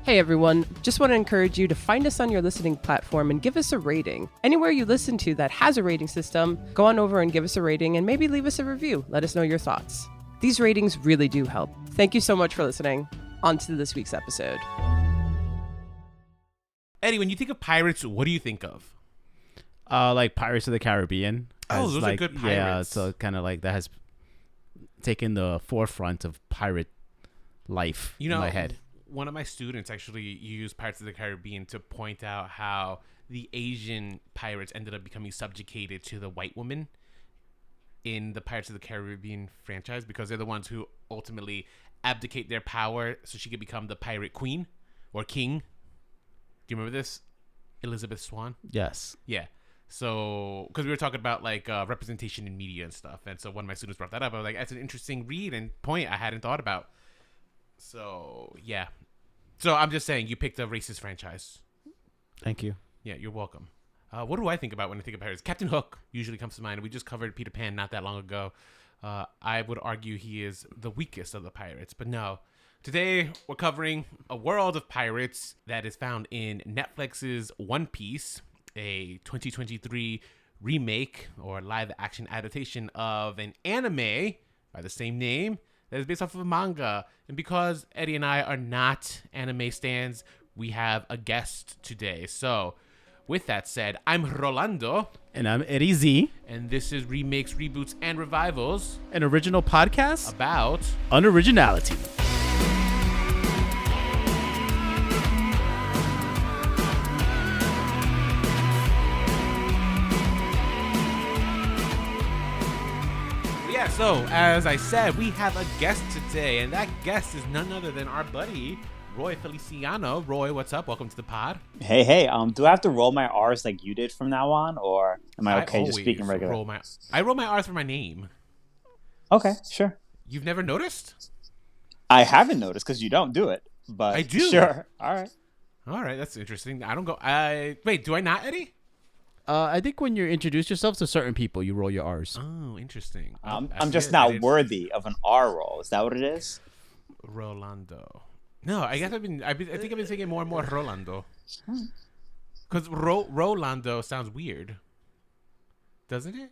Hey everyone, just want to encourage you to find us on your listening platform and give us a rating. Anywhere you listen to that has a rating system, go on over and give us a rating and maybe leave us a review. Let us know your thoughts. These ratings really do help. Thank you so much for listening. On to this week's episode. Eddie, when you think of pirates, what do you think of? Like Pirates of the Caribbean. Oh, those are good pirates. Yeah, so kind of like that has taken the forefront of pirate life in my head. One of my students actually used Pirates of the Caribbean to point out how the Asian pirates ended up becoming subjugated to the white woman in the Pirates of the Caribbean franchise because they're the ones who ultimately abdicate their power so she could become the pirate queen or king. Do you remember this? Elizabeth Swann? Yes. Yeah. So, because we were talking about like representation in media and stuff. And so one of my students brought that up. I was like, that's an interesting read and point I hadn't thought about. So, yeah. So I'm just saying, you picked a racist franchise. Thank you. Yeah, you're welcome. What do I think about when I think of pirates? Captain Hook usually comes to mind. We just covered Peter Pan not that long ago. I would argue he is the weakest of the pirates, but no. Today, we're covering a world of pirates that is found in Netflix's One Piece, a 2023 remake or live-action adaptation of an anime by the same name that is based off of a manga. And because Eddie and I are not anime stans, we have a guest today. So, with that said, I'm Rolando. And I'm Eddie Z. And this is Remakes, Reboots, and Revivals. An original podcast about unoriginality. So, as I said, we have a guest today, and that guest is none other than our buddy, Roy Feliciano. Roy, what's up? Welcome to the pod. Hey, do I have to roll my R's like you did from now on, or am I okay just speaking regular? I roll my R's for my name. Okay, sure. You've never noticed? I haven't noticed because you don't do it, but I do. Sure. All right, that's interesting. I don't go. Wait, do I not, Eddie? I think when you introduce yourself to certain people, you roll your R's. Oh, interesting. I'm just not worthy of an R roll. Is that what it is? Rolando. No, I guess I think I've been thinking more and more Rolando. Because Rolando sounds weird. Doesn't it?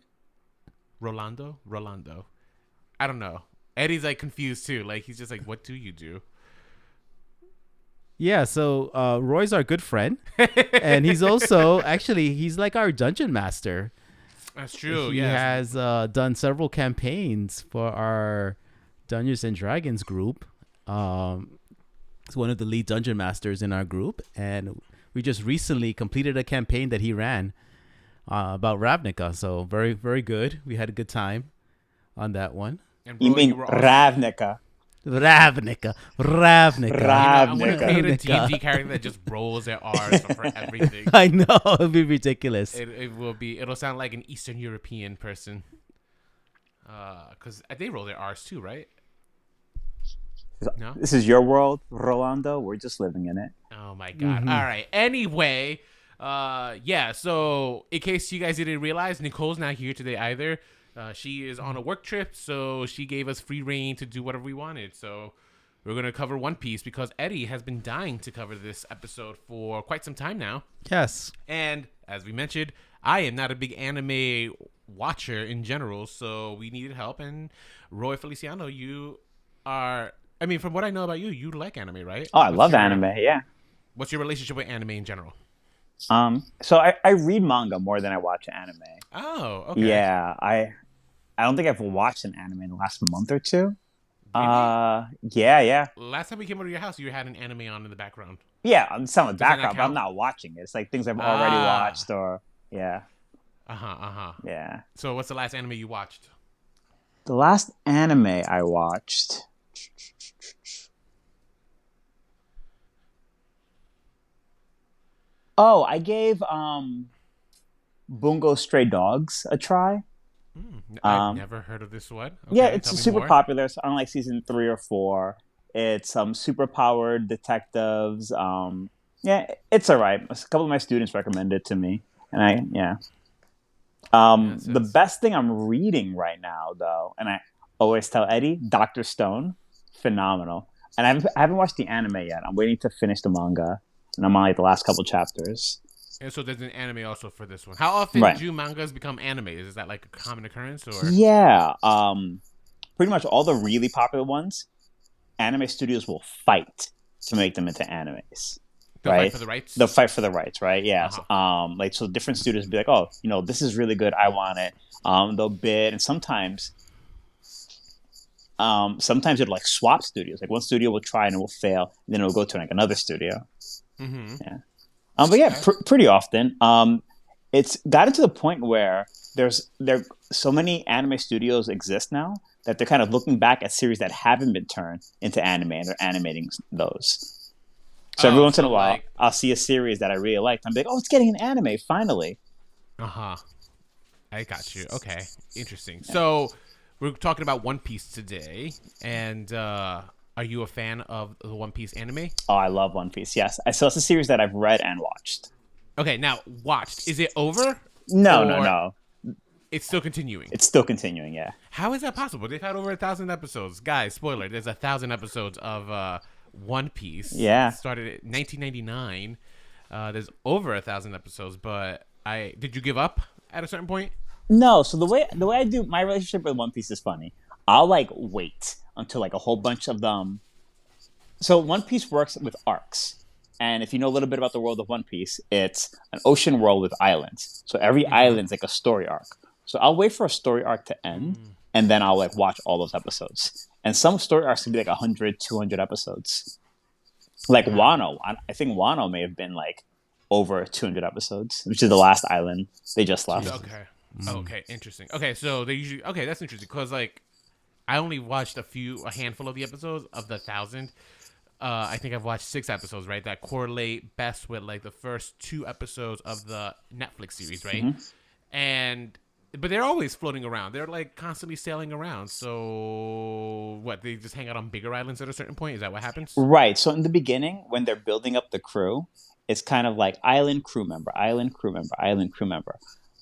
Rolando. I don't know. Eddie's like confused too. Like he's just like, what do you do? Yeah, so Roy's our good friend, and he's also he's like our dungeon master. That's true. He has done several campaigns for our Dungeons and Dragons group. He's one of the lead dungeon masters in our group, and we just recently completed a campaign that he ran about Ravnica. So very, very good. We had a good time on that one. And Roy, you mean Ravnica? Ravnica. I'm going to create a D&D character that just rolls their R's for everything. I know. It'll be ridiculous. It'll sound like an Eastern European person. Because they roll their R's too, right? No? This is your world, Rolando. We're just living in it. Oh, my God. Mm-hmm. All right. Anyway, so in case you guys didn't realize, Nicole's not here today either. She is on a work trip, so she gave us free reign to do whatever we wanted. So we're going to cover One Piece because Eddie has been dying to cover this episode for quite some time now. Yes. And as we mentioned, I am not a big anime watcher in general, so we needed help. And Roy Feliciano, you are, from what I know about you, you like anime, right? Oh, I love anime, yeah. What's your relationship with anime in general? So I read manga more than I watch anime. Oh, okay. Yeah, I don't think I've watched an anime in the last month or two. Really? Yeah. Last time we came over to your house, you had an anime on in the background. Yeah, I'm selling the background, but I'm not watching it. It's like things I've already watched or, yeah. Yeah. So what's the last anime you watched? The last anime I watched... Oh, I gave Bungo Stray Dogs a try. I've never heard of this one. Okay, yeah, it's super popular. So on like season 3 or 4. It's super powered detectives. Yeah, it's all right. A couple of my students recommended it to me, and the best thing I'm reading right now, though, and I always tell Eddie, Dr. Stone, phenomenal. And I haven't watched the anime yet. I'm waiting to finish the manga, and I'm on like the last couple chapters. And so there's an anime also for this one. How often Right. do mangas become animes? Is that like a common occurrence, or? Yeah, pretty much all the really popular ones, anime studios will fight to make them into animes. They'll right? fight for the rights? They'll fight for the rights, right? Yeah. Like, so different studios will be like, oh, this is really good. I want it. They'll bid, and sometimes it'll like swap studios. Like one studio will try and it will fail, and then it'll go to like another studio. Mm-hmm. Yeah. But yeah, pretty often. It's gotten to the point where there so many anime studios exist now that they're kind of looking back at series that haven't been turned into anime, and they're animating those. So every once in a while, I'll see a series that I really liked. I'm like, oh, it's getting an anime finally. I got you. Okay, interesting. Yeah. So we're talking about One Piece today, and are you a fan of the One Piece anime? Oh, I love One Piece. Yes, so it's a series that I've read and watched. Okay, now watched. Is it over? No. It's still continuing. It's still continuing. Yeah. How is that possible? They've had over 1,000 episodes. Guys, spoiler: there's 1,000 episodes of One Piece. Yeah. It started in 1999. There's over 1,000 episodes, but did you give up at a certain point? No. So the way I do my relationship with One Piece is funny. I'll like wait until like a whole bunch of them. So One Piece works with arcs, and if you know a little bit about the world of One Piece, it's an ocean world with islands. So every island's like a story arc. So I'll wait for a story arc to end, and then I'll like watch all those episodes. And some story arcs can be like 100, 200 episodes. Like Wano. I think Wano may have been like over 200 episodes, which is the last island they just left. Okay. Okay, interesting. Okay, so they usually... Okay, that's interesting, because like I only watched a handful of the episodes of the 1,000. I think I've watched 6 episodes, right? That correlate best with like the first 2 episodes of the Netflix series, right? But they're always floating around. They're like constantly sailing around. So what? They just hang out on bigger islands at a certain point? Is that what happens? Right. So in the beginning, when they're building up the crew, it's kind of like island crew member, island crew member, island crew member.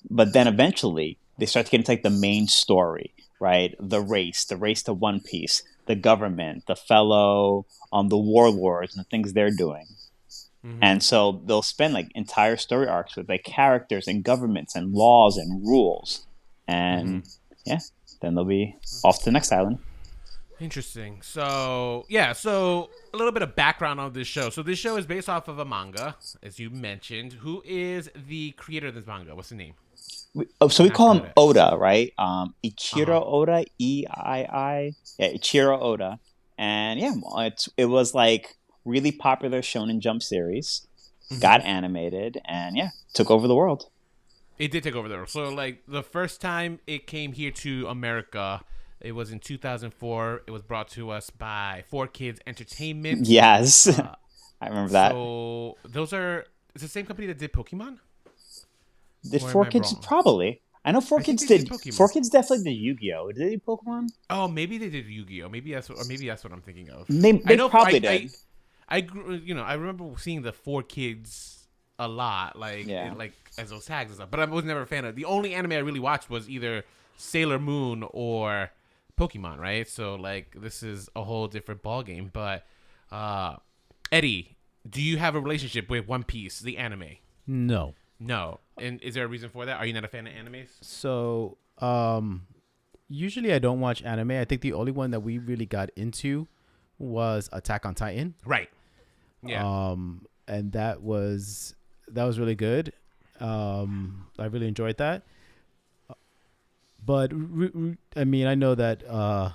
But then eventually they start to get into like the main story, right? The race to One Piece, the government, the fellow, the warlords, and the things they're doing. And so they'll spend like entire story arcs with like characters and governments and laws and rules. And then they'll be off to the next island. Interesting. So, so a little bit of background on this show. So this show is based off of a manga, as you mentioned. Who is the creator of this manga? What's the name? So we call him Oda, right? Ichiro Oda, E-I-I. Yeah, Ichiro Oda. And it was like really popular Shonen Jump series, got animated, and took over the world. It did take over the world. So like the first time it came here to America, it was in 2004. It was brought to us by 4Kids Entertainment. Yes, I remember that. So it's the same company that did Pokemon? Did 4Kids probably? I know 4Kids did. 4Kids definitely did Yu-Gi-Oh. Did they do Pokemon? Oh, maybe they did Yu-Gi-Oh. Maybe that's what I'm thinking of. They probably did. I remember seeing the 4Kids a lot, like as those tags and stuff. But I was never a fan of. The only anime I really watched was either Sailor Moon or Pokemon, right? So like this is a whole different ballgame. But Eddie, do you have a relationship with One Piece, the anime? No. And is there a reason for that? Are you not a fan of animes? So usually I don't watch anime. I think the only one that we really got into was Attack on Titan. Right. Yeah. And that was really good. I really enjoyed that. But I mean, I know that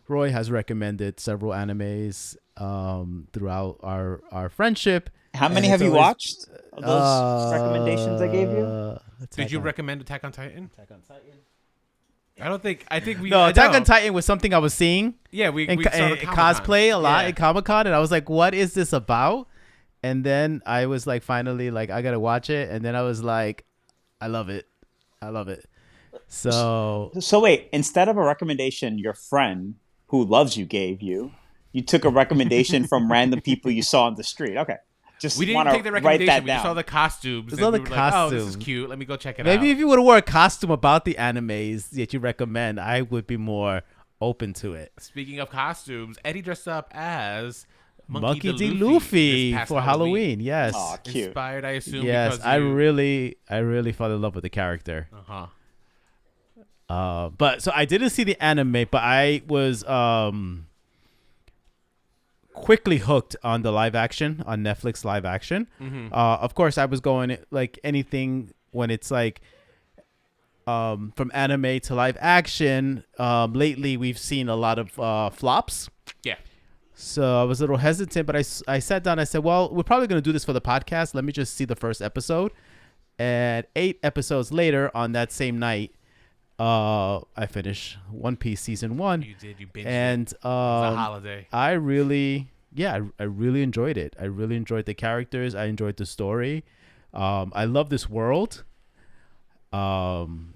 Roy has recommended several animes throughout our friendship. How many have you watched of those recommendations I gave you? Did you recommend Attack on Titan? Attack on Titan. I think we. No, Attack on Titan was something I was seeing. Yeah, we cosplay a lot at Comic-Con, and I was like, "What is this about?" And then I was like, finally, like, I gotta watch it, and then I was like, "I love it. So wait, instead of a recommendation your friend who loves you gave you, you took a recommendation from random people you saw on the street. Okay. We didn't take the recommendation. We just saw the costumes. Like, oh, this is cute. Let me go check it out. Maybe if you would have wore a costume about the animes that you recommend, I would be more open to it. Speaking of costumes, Eddie dressed up as Monkey D. this Luffy past for Halloween. Yes. Aw, cute. Inspired, I assume. Yes, because I really fell in love with the character. But so I didn't see the anime, but I was quickly hooked on the live action on Netflix live action. Of course, I was going like anything when it's like from anime to live action. Lately, we've seen a lot of flops. Yeah. So I was a little hesitant, but I sat down. I said, well, we're probably going to do this for the podcast. Let me just see the first episode. And 8 episodes later on that same night, I finished One Piece season 1. You did. You binged and it. It was a holiday. I really enjoyed it. I really enjoyed the characters. I enjoyed the story. I love this world. And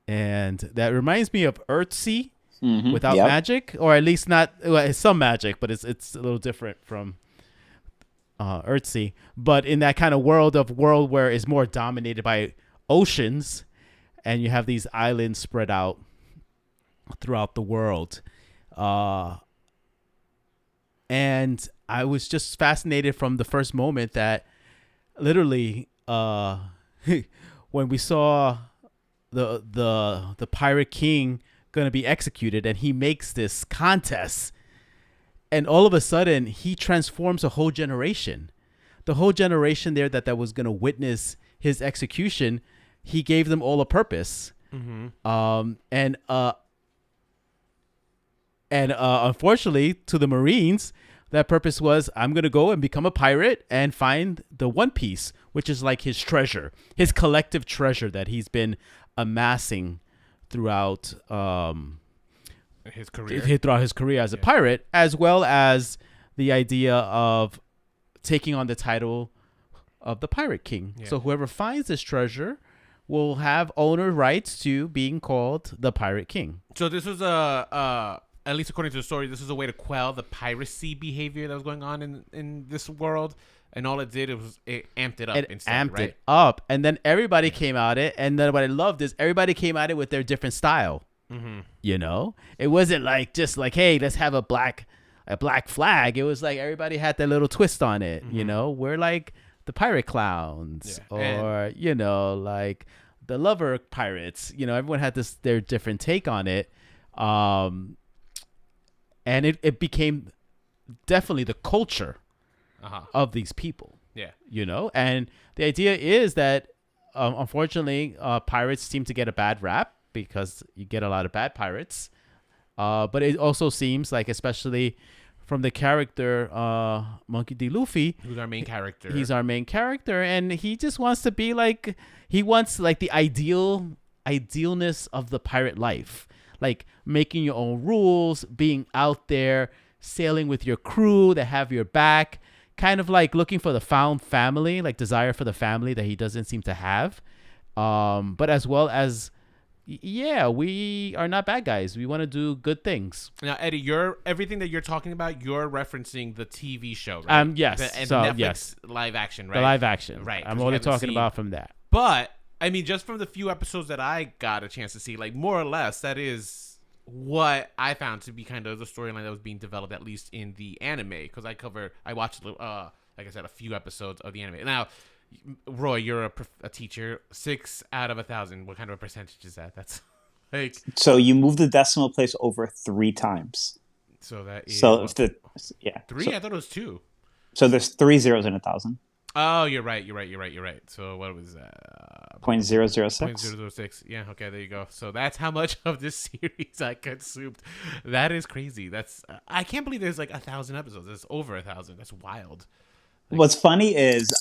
that reminds me of Earthsea without magic, or at least not. Well, it's some magic, but it's a little different from Earthsea. But in that kind of world where it's more dominated by oceans, and you have these islands spread out throughout the world. And I was just fascinated from the first moment that literally when we saw the pirate king going to be executed, and he makes this contest, and all of a sudden he transforms a whole generation. The whole generation there that was going to witness his execution, he gave them all a purpose. And unfortunately to the Marines, that purpose was, I'm going to go and become a pirate and find the One Piece, which is like his treasure, his collective treasure that he's been amassing throughout his career. Throughout his career as a pirate, as well as the idea of taking on the title of the Pirate King. Yeah. So whoever finds this treasure will have owner rights to being called the Pirate King. So this was at least according to the story, this is a way to quell the piracy behavior that was going on in this world. And all it did was it amped it up. It up. And then everybody came at it. And then what I loved is everybody came at it with their different style. You know? It wasn't like just like, hey, let's have a black flag. It was like everybody had their little twist on it. You know? We're like the pirate clowns. Yeah. Or, you know, like the lover pirates. You know, everyone had their different take on it. And it became definitely the culture of these people. Yeah. You know? And the idea is that, unfortunately, pirates seem to get a bad rap because you get a lot of bad pirates. But it also seems like, especially from the character, Monkey D. Luffy. Who's our main character. He's our main character. And he just wants to be like, he wants like the idealness of the pirate life. Like making your own rules, being out there, sailing with your crew that have your back, kind of like looking for the found family, like desire for the family that he doesn't seem to have. But as well as, yeah, we are not bad guys. We want to do good things. Now, Eddie, everything that you're talking about, you're referencing the TV show, right? Yes. Netflix live action, right? The live action. Right. I'm only talking about from that. But I mean, just from the few episodes that I got a chance to see, like more or less, that is what I found to be kind of the storyline that was being developed, at least in the anime. Because I watched, like I said, a few episodes of the anime. Now, Roy, you're a teacher. 6 out of 1,000. What kind of a percentage is that? That's like. So you move the decimal place over 3 times. So that is. So if 3. So, I thought it was 2. So there's 3 zeros in 1,000. Oh, you're right. So what was that? 0.006. 0.006. Yeah, okay, there you go. So that's how much of this series I consumed. That is crazy. I can't believe there's like 1,000 episodes. It's over 1,000. That's wild. What's funny is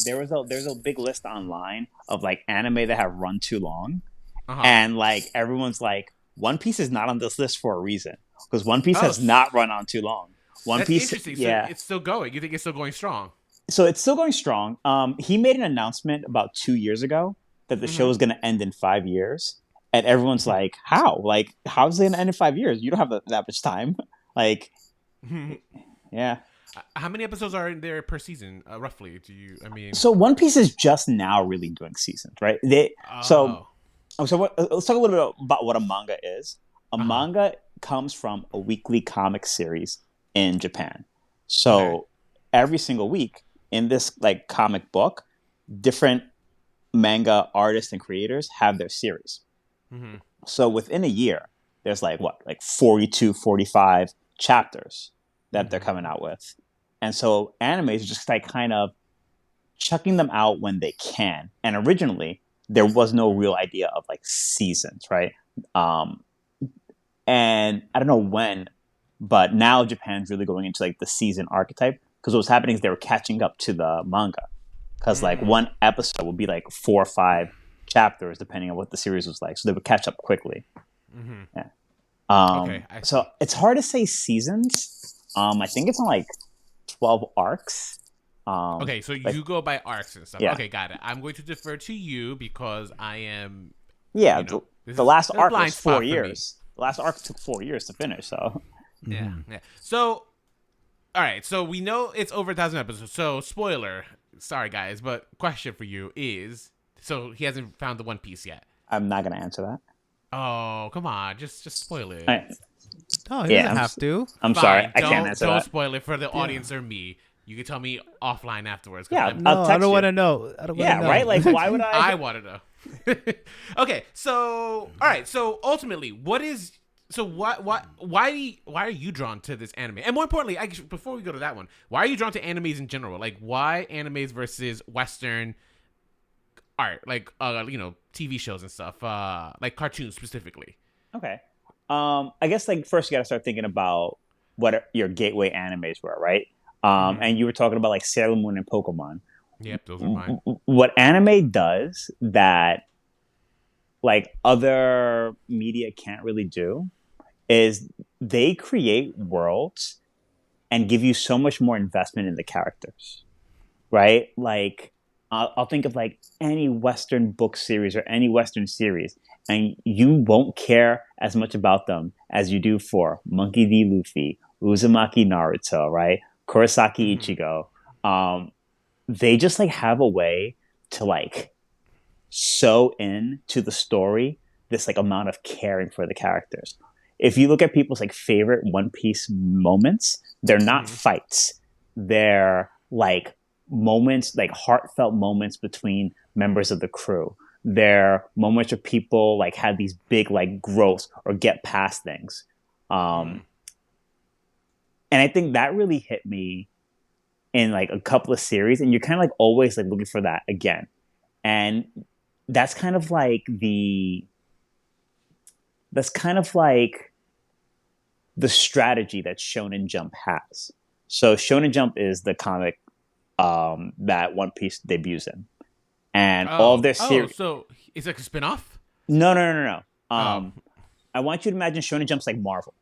there's a big list online of like anime that have run too long, and like everyone's like, One Piece is not on this list for a reason, because One Piece has not run on too long. One Piece, interesting. Yeah, so it's still going. You think it's still going strong? So it's still going strong. He made an announcement about 2 years ago that the show is going to end in 5 years, and everyone's like, "How? Like, how's it going to end in 5 years? You don't have that much time." Like, yeah. How many episodes are in there per season, roughly? So One Piece is just now really doing seasons, right? Let's talk a little bit about what a manga is. A manga comes from a weekly comic series in Japan. So every single week in this like comic book, different manga artists and creators have their series. Mm-hmm. So within a year, there's like 42, 45 chapters that they're coming out with. And so anime is just like kind of chucking them out when they can. And originally, there was no real idea of like seasons, right? And I don't know when, but now Japan's really going into like the season archetype, because what was happening is they were catching up to the manga, because like one episode would be like 4 or 5 chapters depending on what the series was like, so they would catch up quickly. Yeah. So it's hard to say seasons. I think it's on like 12 arcs. Okay, so you go by arcs and stuff. Yeah. Okay, got it. I'm going to defer to you because I am. Yeah, the last arc was 4 me. years. The last arc took 4 years to finish. So Yeah. So, all right. So we know it's over 1,000 episodes. So spoiler. Sorry, guys, but question for you is: so he hasn't found the One Piece yet. I'm not gonna answer that. Oh, come on! Just spoil it. Oh, he doesn't have to. I'm Fine, sorry, I can't answer Don't that. spoil it for the audience or me. You can tell me offline afterwards. Yeah, No, I don't want to know. I don't want to know. right? Like, why would I? I want to know. Okay, so all right, so ultimately, why are you drawn to this anime? And more importantly, before we go to that one, why are you drawn to animes in general? Like, why animes versus Western art, like TV shows and stuff, like cartoons specifically? Okay. I guess like first you got to start thinking about what your gateway animes were, right? And you were talking about like Sailor Moon and Pokemon. Yep, those are mine. What anime does that like other media can't really do is they create worlds and give you so much more investment in the characters, right? Like I'll think of like any Western book series or any Western series, and you won't care as much about them as you do for Monkey D. Luffy, Uzumaki Naruto, right? Kurosaki Ichigo. They just like have a way to like sew in to the story this like amount of caring for the characters. If you look at people's like favorite One Piece moments, they're not fights. They're like moments, like heartfelt moments between members of the crew. They're moments where people like have these big like growths or get past things. And I think that really hit me in like a couple of series, and you're kind of like always like looking for that again. And that's kind of like the strategy that Shonen Jump has. So Shonen Jump is the comic that One Piece debuts in. And all of their series. So it's like a spin-off? No. I want you to imagine Shonen Jump's like Marvel.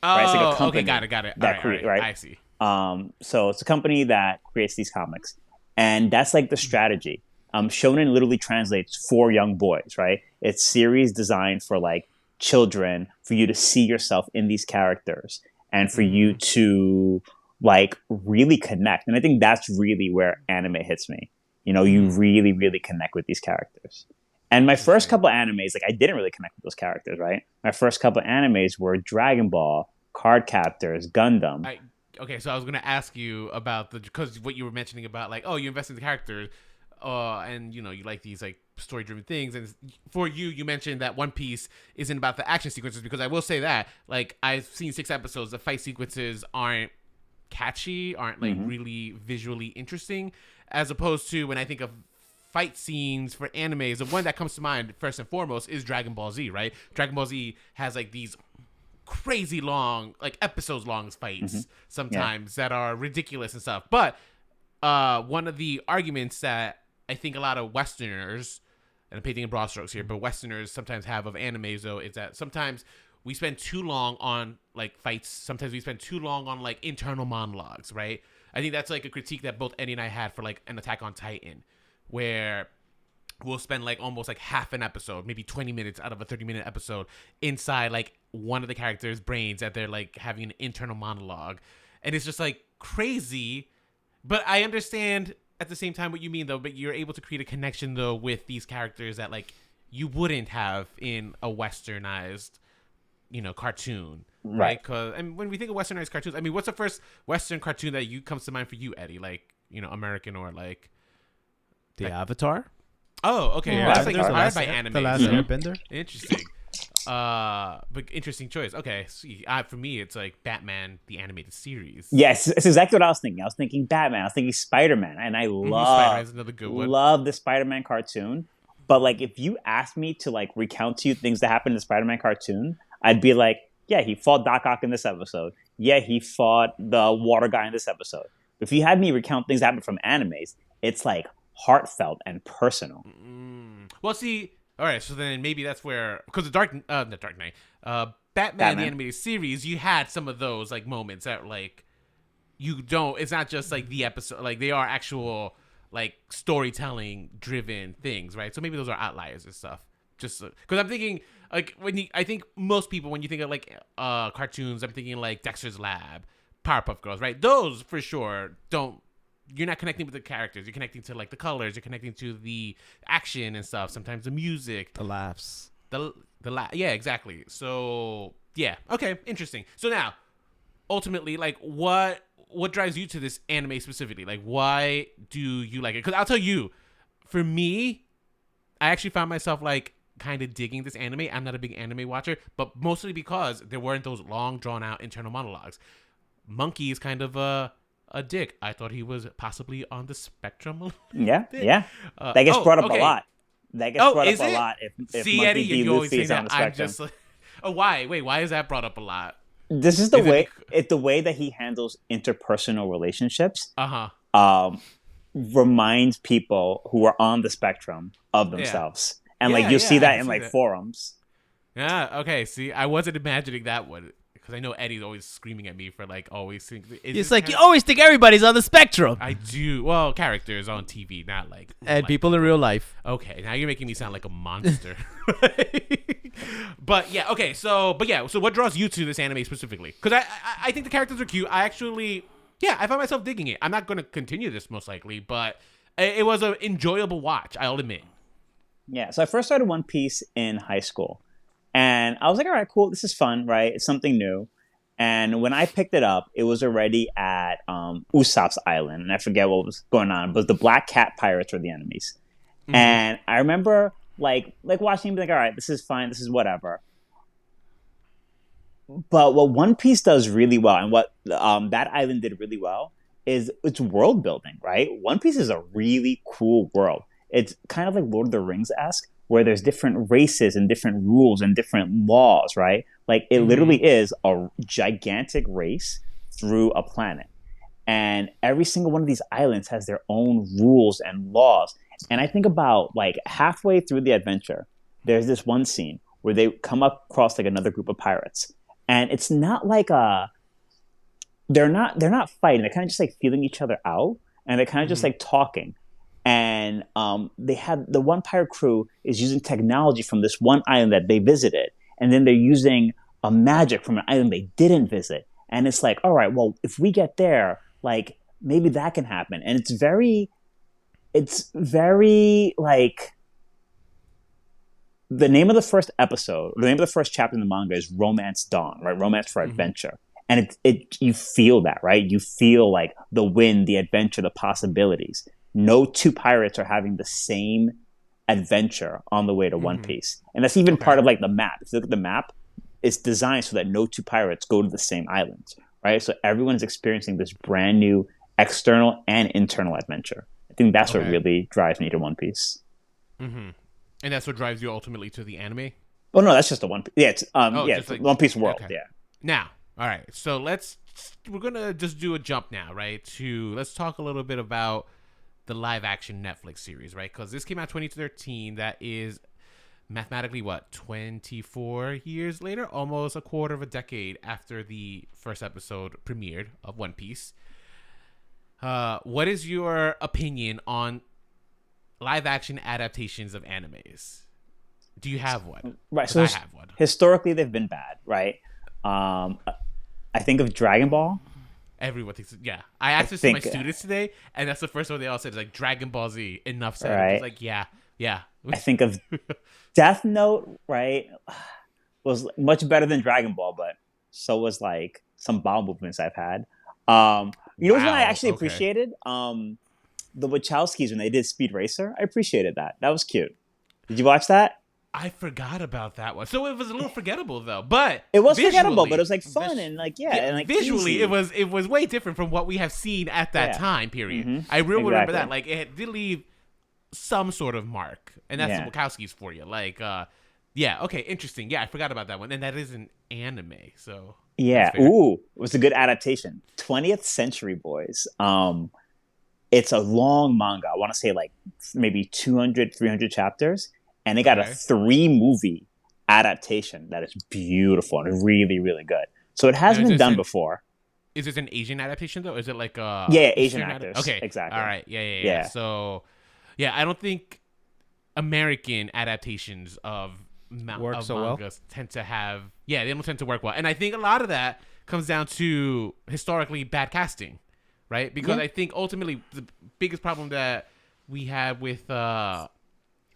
Oh, right? It's like a company okay, got it. That right? I see. So it's a company that creates these comics. And that's like the strategy. Shonen literally translates for young boys, right? It's series designed for like children, for you to see yourself in these characters and for you to like really connect. And I think that's really where anime hits me. You really, really connect with these characters. And my first couple of animes, like I didn't really connect with those characters, right? My first couple of animes were Dragon Ball, Card Captors, Gundam. Okay, so I was going to ask you about because what you were mentioning about like, oh, you invest in the characters, and you like these like story-driven things. And for you mentioned that One Piece isn't about the action sequences, because I will say that like I've seen 6 episodes, the fight sequences aren't catchy, aren't like really visually interesting, as opposed to when I think of fight scenes for animes, the one that comes to mind first and foremost is Dragon Ball Z, right? Dragon Ball Z has like these crazy long, like episodes long fights sometimes that are ridiculous and stuff. But one of the arguments that I think a lot of Westerners, and I'm painting in broad strokes here, but Westerners sometimes have of animes though, is that sometimes we spend too long on like fights. Sometimes we spend too long on like internal monologues, right? I think that's like a critique that both Eddie and I had for like an Attack on Titan, where we'll spend like almost like half an episode, maybe 20 minutes out of a 30-minute episode inside like one of the characters' brains that they're like having an internal monologue. And it's just like crazy. But I understand at the same time what you mean though, but you're able to create a connection though with these characters that like you wouldn't have in a westernized, cartoon, right? Because when we think of westernized cartoons, I mean, what's the first Western cartoon that comes to mind for you, Eddie? Like, American or like The Avatar? Oh, okay. Yeah, Well, that's like Avatar. inspired by anime. The Last Airbender? Interesting. But interesting choice. Okay, see, for me, it's like Batman the animated series. Yes, it's exactly what I was thinking. I was thinking Batman. I was thinking Spider-Man, and I Spider-Man's another good one. love the Spider-Man cartoon. But like, if you asked me to like recount to you things that happened in the Spider-Man cartoon, I'd be like, yeah, he fought Doc Ock in this episode. Yeah, he fought the water guy in this episode. If you had me recount things that happened from animes, it's like heartfelt and personal. Well, see, all right, so then maybe that's where, because the Dark Knight, Batman the animated series, you had some of those like moments that like it's not just like the episode, like they are actual like storytelling driven things, right? So maybe those are outliers and stuff. Just because I'm thinking like I think most people when you think of like cartoons, I'm thinking like Dexter's Lab, Powerpuff Girls, right? Those for sure you're not connecting with the characters. You're connecting to like the colors. You're connecting to the action and stuff. Sometimes the music, The laughs. yeah, exactly. So yeah, okay, interesting. So now, ultimately, like what drives you to this anime specifically? Like, why do you like it? Because I'll tell you, for me, I actually found myself like kind of digging this anime. I'm not a big anime watcher, but mostly because there weren't those long, drawn out internal monologues. Monkey is kind of a dick. I thought he was possibly on the spectrum. Yeah. That gets brought up a lot. That gets brought up a lot. If See, Monkey Eddie, D. you always Luffy say is on that. the I'm spectrum. just like, why? Wait, why is that brought up a lot? This is the way that he handles interpersonal relationships. Reminds people who are on the spectrum of themselves, and like you see that in like forums. Yeah. Okay. See, I wasn't imagining that one because I know Eddie's always screaming at me for like always thinking. It's like you always think everybody's on the spectrum. I do. Well, characters on TV, not like And people in real life. Okay, now you're making me sound like a monster. But yeah, okay. So what draws you to this anime specifically? Because I think the characters are cute. I found myself digging it. I'm not going to continue this most likely, but it was an enjoyable watch. I'll admit. Yeah. So I first started One Piece in high school, and I was like, all right, cool. This is fun, right? It's something new. And when I picked it up, it was already at Usopp's Island, and I forget what was going on, but the Black Cat pirates were the enemies. Mm-hmm. And I remember like watching and be like, all right, this is fine, this is whatever. But what One Piece does really well, and what that island did really well, is its world building, right? One Piece is a really cool world. It's kind of like Lord of the Rings-esque, where there's different races and different rules and different laws, right? Like it literally is a gigantic race through a planet. And every single one of these islands has their own rules and laws. And I think about like halfway through the adventure, there's this one scene where they come across like another group of pirates. And it's not like they're not fighting. They're kind of just like feeling each other out, and they're kind of just like talking. And they had the one pirate crew is using technology from this one island that they visited, and then they're using a magic from an island they didn't visit. And it's like, all right, well, if we get there, like maybe that can happen. And it's very like the name of the first episode, the name of the first chapter in the manga is Romance Dawn, right? Romance for adventure. And it you feel that, right? You feel like the wind, the adventure, the possibilities. No two pirates are having the same adventure on the way to One Piece. And that's even part of like the map. If you look at the map, it's designed so that no two pirates go to the same islands, right? So everyone's experiencing this brand new external and internal adventure. I think that's what really drives me to One Piece. Mm-hmm. And that's what drives you ultimately to the anime? Oh no, that's just the One Piece. Yeah, it's it's like, One Piece world. Yeah. Now, all right. So we're gonna just do a jump now, right? Let's talk a little bit about the live action Netflix series, right? Because this came out 2013. That is mathematically what, 24 years later, almost a quarter of a decade after the first episode premiered of One Piece. What is your opinion on live action adaptations of animes? Do you have one? Right. So I have one. Historically, they've been bad, right? I think of Dragon Ball. Everyone thinks, yeah. I asked this to my students today, and that's the first one they all said. It's like Dragon Ball Z. Enough said. Right. It's like, yeah. I think of Death Note, right? was much better than Dragon Ball, but so was like some bowel movements I've had. You know which one I actually appreciated? The Wachowskis when they did Speed Racer. I appreciated that. That was cute. Did you watch that? I forgot about that one. So it was a little forgettable though, but it was forgettable, but it was like fun and like and like visually easy. it was way different from what we have seen at that time period. Mm-hmm. I really remember that. Like it did leave some sort of mark, and that's the Wachowskis for you. Like, okay, interesting. Yeah, I forgot about that one, and that is an anime. So it was a good adaptation. 20th Century Boys. It's a long manga. I want to say like maybe 200, 300 chapters. And they got a 3-movie adaptation that is beautiful and really, really good. So it has been done before. Is this an Asian adaptation though? Is it like Asian actors? Okay, exactly. All right, yeah. So, I don't think American adaptations of mangas tend to have. Yeah, they don't tend to work well, and I think a lot of that comes down to historically bad casting, right? Because I think ultimately the biggest problem that we had with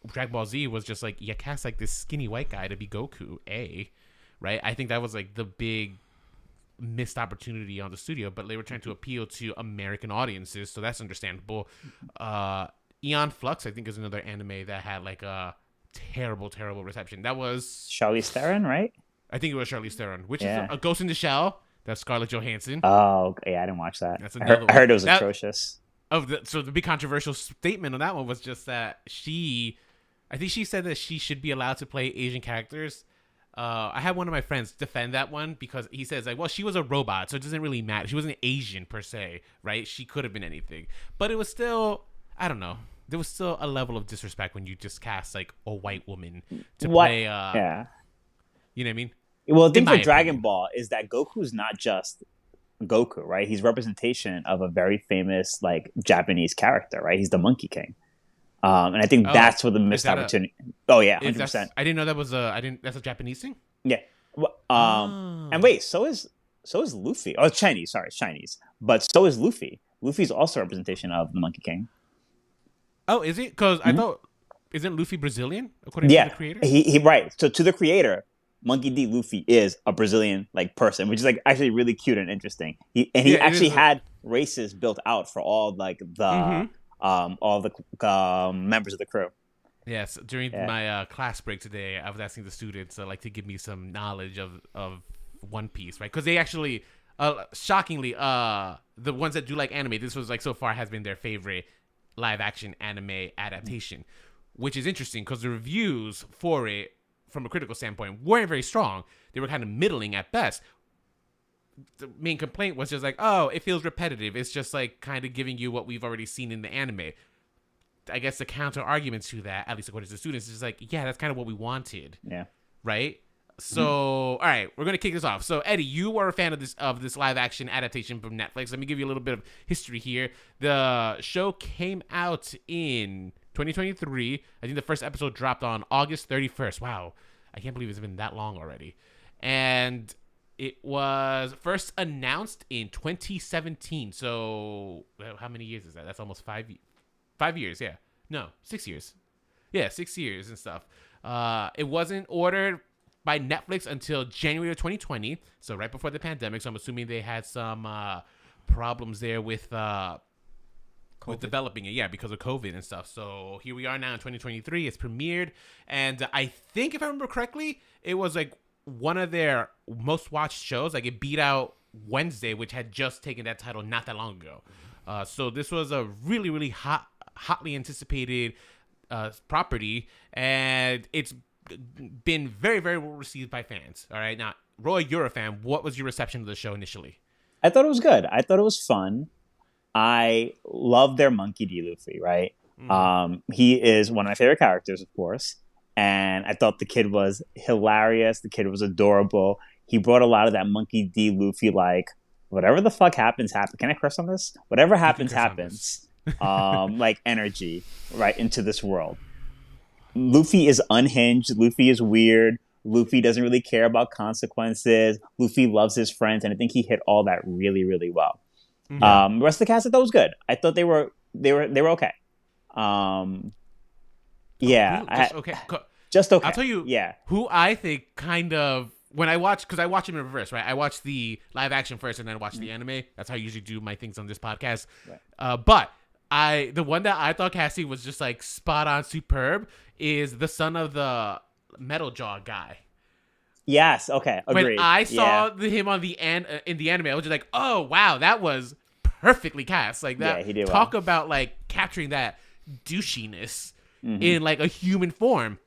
Dragon Ball Z was just like you cast like this skinny white guy to be Goku, right? I think that was like the big missed opportunity on the studio, but they were trying to appeal to American audiences, so that's understandable. Aeon Flux, I think, is another anime that had like a terrible reception. That was Charlize Theron, right? I think it was Charlize Theron, which is a Ghost in the Shell. That's Scarlett Johansson. Oh, yeah, I didn't watch that. That's I heard it was atrocious. So the big controversial statement on that one was just that I think she said that she should be allowed to play Asian characters. I had one of my friends defend that one because he says like, well, she was a robot, so it doesn't really matter. She wasn't Asian per se, right? She could have been anything, but it was still, I don't know. There was still a level of disrespect when you just cast like a white woman to play. You know what I mean? Well, the thing for Dragon Ball is that Goku's not just Goku, right? He's representation of a very famous like Japanese character, right? He's the Monkey King. And I think that's where the missed opportunity. 100%. I didn't know that was that's a Japanese thing. Yeah. And wait, so is Luffy. Oh, it's Chinese. Sorry, it's Chinese. But so is Luffy. Luffy's also a representation of the Monkey King. Oh, is it? Because I thought, isn't Luffy Brazilian according to the creator? He right. So to the creator, Monkey D. Luffy is a Brazilian like person, which is like actually really cute and interesting. He actually had races built out for all like the. All the members of the crew. Yes, during my class break today, I was asking the students like to give me some knowledge of One Piece, right? Because they actually, shockingly, the ones that do like anime, this was like so far has been their favorite live action anime adaptation, which is interesting because the reviews for it, from a critical standpoint, weren't very strong. They were kind of middling at best. The main complaint was just like, oh, it feels repetitive. It's just like kind of giving you what we've already seen in the anime. I guess the counter argument to that, at least according to the students, is like, yeah, that's kind of what we wanted. Yeah. Right? So, all right, we're going to kick this off. So, Eddie, you are a fan of this live action adaptation from Netflix. Let me give you a little bit of history here. The show came out in 2023. I think the first episode dropped on August 31st. Wow. I can't believe it's been that long already. And it was first announced in 2017. So how many years is that? That's almost 5 years. Yeah. No, 6 years. Yeah, 6 years and stuff. It wasn't ordered by Netflix until January of 2020. So right before the pandemic. So I'm assuming they had some problems there with developing it. Yeah, because of COVID and stuff. So here we are now in 2023. It's premiered. And I think if I remember correctly, it was like one of their most watched shows. Like it beat out Wednesday, which had just taken that title not that long ago. So this was a really, really hotly anticipated property, and it's been very, very well received by fans. All right, now Roy, you're a fan. What was your reception of the show initially? I thought it was good. I thought it was fun. I love their Monkey D. Luffy. Right, he is one of my favorite characters, of course. And I thought the kid was hilarious. The kid was adorable. He brought a lot of that Monkey D. Luffy, like, whatever the fuck happens. Can I curse on this? Whatever happens. Like energy, right, into this world. Luffy is unhinged. Luffy is weird. Luffy doesn't really care about consequences. Luffy loves his friends. And I think he hit all that really, really well. The rest of the cast I thought was good. I thought they were okay. Yeah. Okay. Just okay. I'll tell you who I think kind of, when I watch, because I watch him in reverse, right? I watch the live action first and then watch the anime. That's how I usually do my things on this podcast. Right. But the one that I thought casting was just like spot on superb is the son of the Metal Jaw guy. Yes. Okay. Agreed. When I saw him on in the anime, I was just like, oh wow, that was perfectly cast. Like that. Yeah, he did talk well. about like capturing that douchiness in like a human form.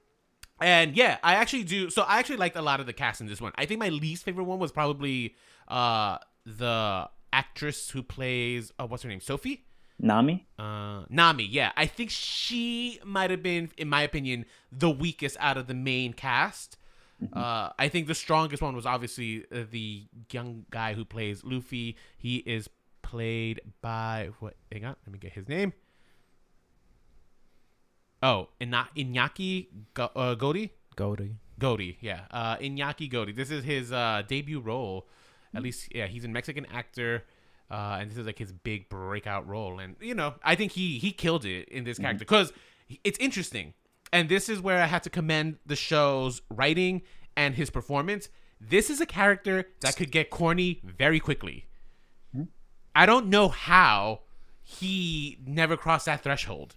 And yeah, I actually do. So I actually liked a lot of the cast in this one. I think my least favorite one was probably the actress who plays what's her name, Sophie. Nami? Nami, yeah. I think she might have been, in my opinion, the weakest out of the main cast. I think the strongest one was obviously the young guy who plays Luffy. He is played by hang on, let me get his name. Oh, Iñaki Gotti? Gotti, yeah. Iñaki Gotti. This is his debut role. At least, yeah, he's a Mexican actor. And this is like his big breakout role. And, you know, I think he killed it in this character because it's interesting. And this is where I had to commend the show's writing and his performance. This is a character that could get corny very quickly. I don't know how he never crossed that threshold.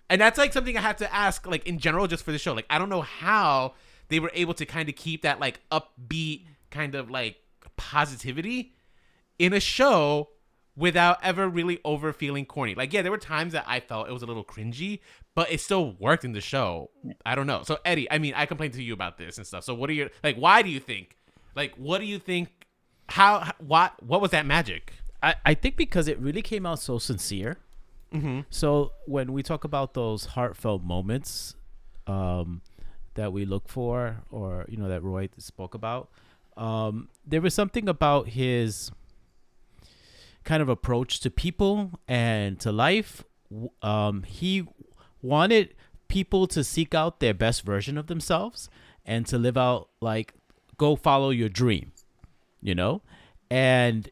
And that's like something I had to ask, like in general, just for the show. Like, I don't know how they were able to kind of keep that like upbeat kind of like positivity in a show without ever really over feeling corny. Like, yeah, there were times that I felt it was a little cringy, but it still worked in the show. I don't know. So Eddie, I mean, I complained to you about this and stuff. So what are your, like, why do you think, like, what do you think, what was that magic? I think because it really came out so sincere. So when we talk about those heartfelt moments that we look for, or, you know, that Roy spoke about, there was something about his kind of approach to people and to life. He wanted people to seek out their best version of themselves and to live out, like, go follow your dream, you know? And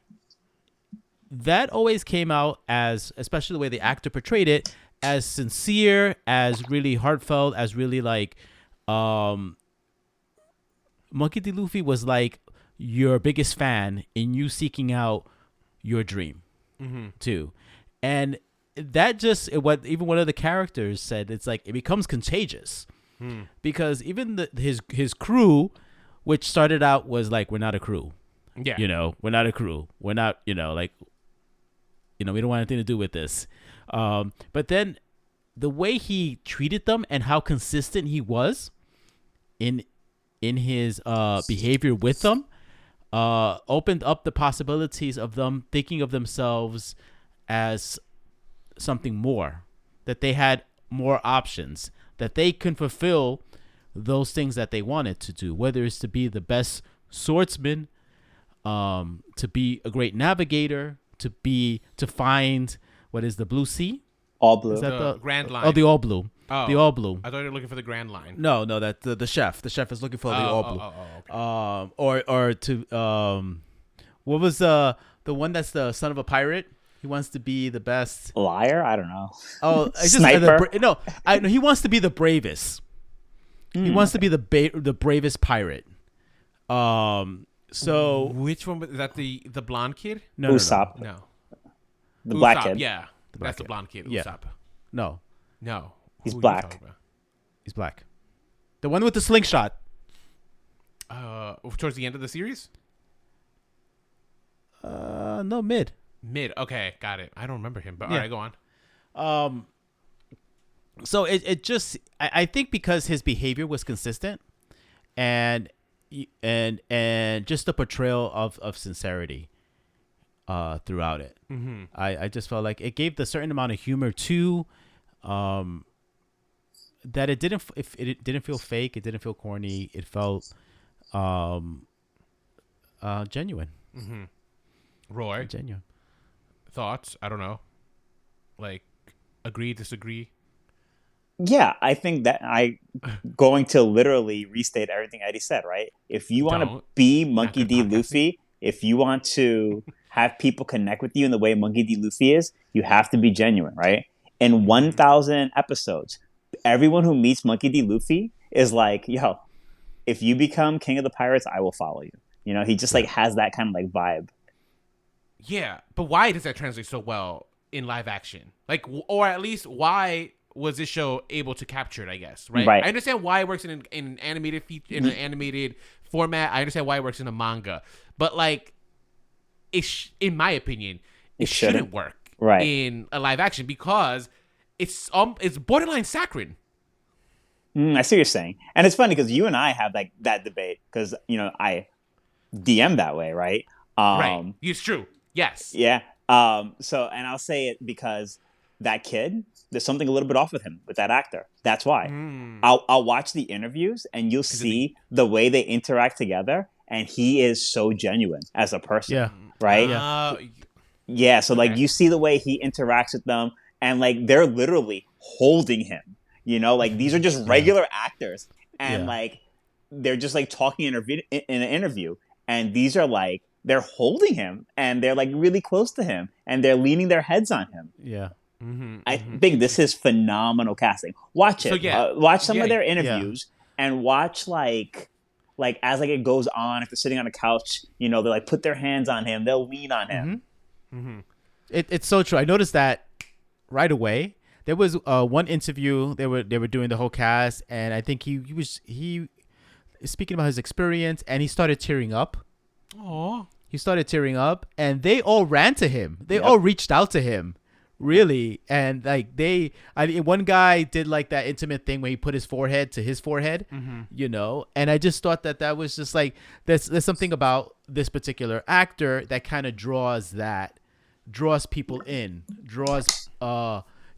that always came out as, especially the way the actor portrayed it, as sincere, as really heartfelt, as really like, Monkey D. Luffy was like your biggest fan in you seeking out your dream too. And that just, what even one of the characters said, it's like it becomes contagious because even his crew, which started out was like, we're not a crew, you know, we're not a crew, we're not, you know, like, you know, we don't want anything to do with this, but then the way he treated them and how consistent he was in his behavior with them opened up the possibilities of them thinking of themselves as something more, that they had more options, that they can fulfill those things that they wanted to do, whether it's to be the best swordsman, to be a great navigator, to find what is the blue sea? All blue. Is that the Grand Line? Oh, the all blue. Oh, the all blue. I thought you were looking for the Grand Line. No, that the chef. The chef is looking for the all blue. Okay. Or to what was the one that's the son of a pirate? He wants to be the best liar. I don't know. Oh, Sniper. He wants to be the bravest. He wants to be the bravest pirate. So which one was that? The blonde kid? No. No. The black kid. Yeah, that's the blonde kid. Yeah. Usopp. No. He's Who are you black. talking about? He's black. The one with the slingshot. Towards the end of the series? No, mid. Okay, got it. I don't remember him, but all right, go on. So it just, I think because his behavior was consistent and just the portrayal of sincerity throughout it. I just felt like it gave the certain amount of humor too, that it didn't feel fake, it didn't feel corny, it felt genuine. Roy, Genuine. thoughts? I don't know. Like, agree, disagree? Yeah, I think that I'm going to literally restate everything Eddie said, right? If you want to be Monkey D. Luffy, if you want to have people connect with you in the way Monkey D. Luffy is, you have to be genuine, right? In 1,000 episodes, everyone who meets Monkey D. Luffy is like, yo, if you become king of the pirates, I will follow you. You know, he just like has that kind of like vibe. Yeah, but why does that translate so well in live action? Like, or at least why was this show able to capture it? I guess, right? Right. I understand why it works in an animated in an animated format. I understand why it works in a manga, but like, in my opinion, it shouldn't work in a live action because it's borderline saccharine. I see what you're saying, and it's funny because you and I have like that debate because you know I DM that way, right? Right, it's true. Yes. Yeah. So, and I'll say it because that kid, there's something a little bit off with him, with that actor. That's why. I'll watch the interviews and you'll see the way they interact together, and he is so genuine as a person. Yeah. Right? Yeah. So, like, you see the way he interacts with them, and, like, they're literally holding him. You know? Like, these are just regular actors. And, like, they're just, like, talking in an interview. And these are, like, they're holding him, and they're, like, really close to him. And they're leaning their heads on him. Yeah. I think this is phenomenal casting. Watch it. So, watch some of their interviews and watch like as like it goes on. If they're sitting on a couch, you know, they like put their hands on him. They'll lean on him. It's so true. I noticed that right away. There was one interview they were doing the whole cast, and I think he was speaking about his experience, and he started tearing up. Oh, he started tearing up, and they all ran to him. They all reached out to him. Really, and like one guy did like that intimate thing where he put his forehead to his forehead, you know, and I just thought that was just like there's something about this particular actor that kind of draws people in,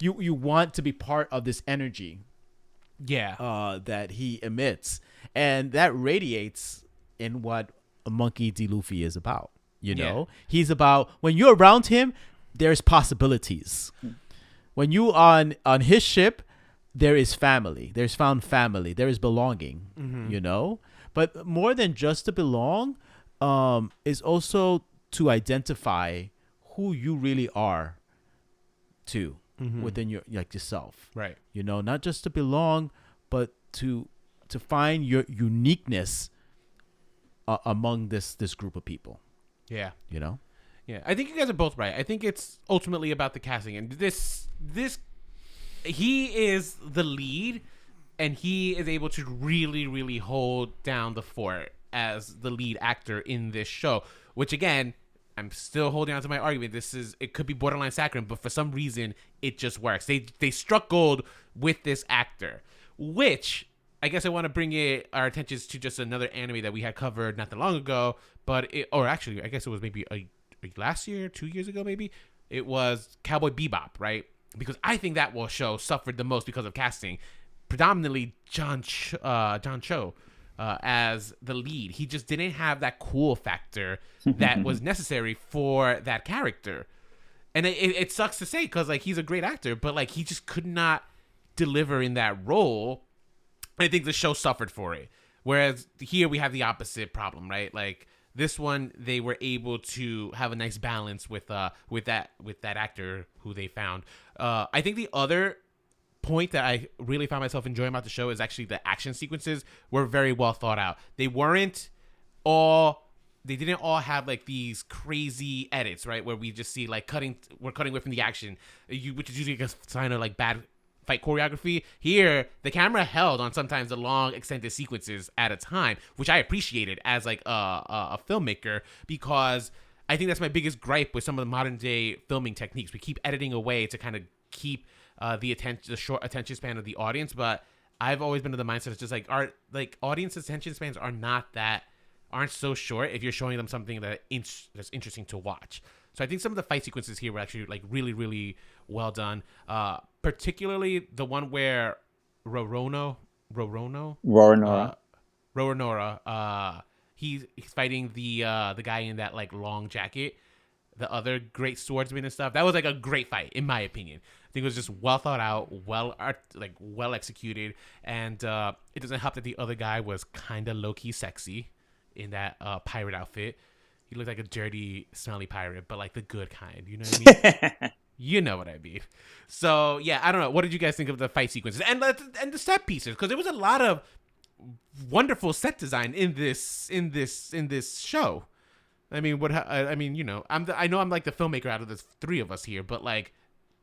you want to be part of this energy, that he emits, and that radiates in what a Monkey D. Luffy is about. You know, he's about when you're around him. There's possibilities. When you on his ship, there is family. There's found family. There is belonging, you know? But more than just to belong, is also to identify who you really are to within yourself. Right. You know, not just to belong, but to find your uniqueness among this group of people. Yeah. You know? Yeah, I think you guys are both right. I think it's ultimately about the casting, and this he is the lead, and he is able to really, really hold down the fort as the lead actor in this show. Which again, I'm still holding on to my argument. It could be borderline saccharine, but for some reason, it just works. They struck gold with this actor, which I guess I want to bring our attentions to just another anime that we had covered not that long ago, or actually, I guess it was maybe last year, 2 years ago, maybe. It was Cowboy Bebop, right? Because I think that show suffered the most because of casting. Predominantly John Cho as the lead. He just didn't have that cool factor that was necessary for that character. And it sucks to say because like he's a great actor, but like he just could not deliver in that role. I think the show suffered for it. Whereas here we have the opposite problem, right? Like this one, they were able to have a nice balance with that actor who they found. I think the other point that I really found myself enjoying about the show is actually the action sequences were very well thought out. They didn't all have like these crazy edits, right? Where we just see like we're cutting away from the action, which is usually a sign of like bad fight choreography. Here, the camera held on sometimes the long extended sequences at a time, which I appreciated as like a filmmaker, because I think that's my biggest gripe with some of the modern day filming techniques. We keep editing away to kind of keep the short attention span of the audience, but I've always been of the mindset it's just like audience attention spans aren't so short if you're showing them something that's interesting to watch. So I think some of the fight sequences here were actually like really, really well done. Particularly the one where Roronora, he's fighting the guy in that like long jacket, the other great swordsman and stuff. That was like a great fight in my opinion. I think it was just well thought out, well executed, and it doesn't help that the other guy was kind of low key sexy in that pirate outfit. He looked like a dirty, smelly pirate, but like the good kind. You know what I mean? You know what I mean. So yeah, I don't know. What did you guys think of the fight sequences and the set pieces? Because there was a lot of wonderful set design in this show. I mean, I know I'm like the filmmaker out of the three of us here, but like,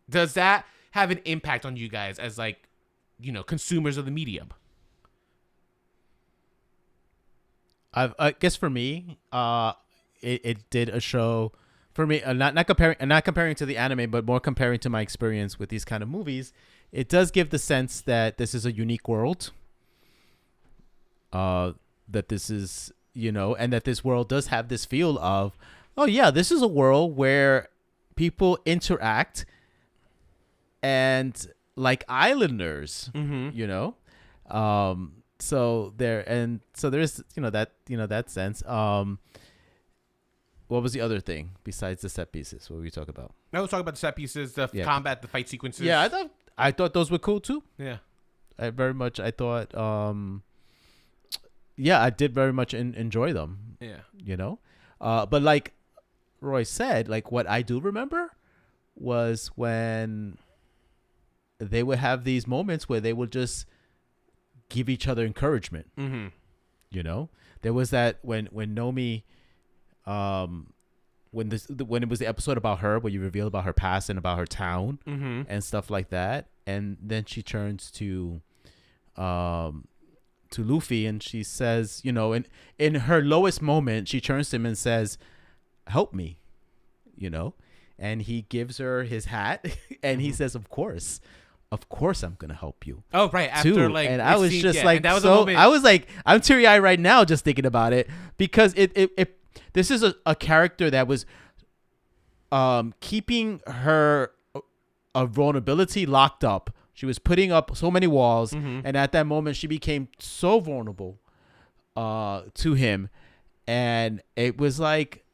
does that have an impact on you guys as like, consumers of the medium? I guess for me, it did a show for me. Not comparing to the anime, but more comparing to my experience with these kind of movies. It does give the sense that this is a unique world. That this is, and that this world does have this feel of, oh yeah, this is a world where people interact and like islanders, so there's that sense. What was the other thing besides the set pieces? What were you talking about? I was talking about the set pieces, the combat, the fight sequences. Yeah, I thought those were cool too. Yeah, I thought I did very much enjoy them. Yeah. But like Roy said, like what I do remember was when they would have these moments where they would just give each other encouragement. Mm-hmm. There was that when Nomi, when it was the episode about her, where you reveal about her past and about her town and stuff like that, and then she turns to Luffy and she says, in her lowest moment, she turns to him and says, "Help me," and he gives her his hat and he says, Of course I'm gonna help you." Oh, right. After too. like, and I was just like, that was so I was like, I'm teary eyed right now just thinking about it, because this is a character that was keeping her vulnerability locked up. She was putting up so many walls, and at that moment she became so vulnerable to him, and it was like,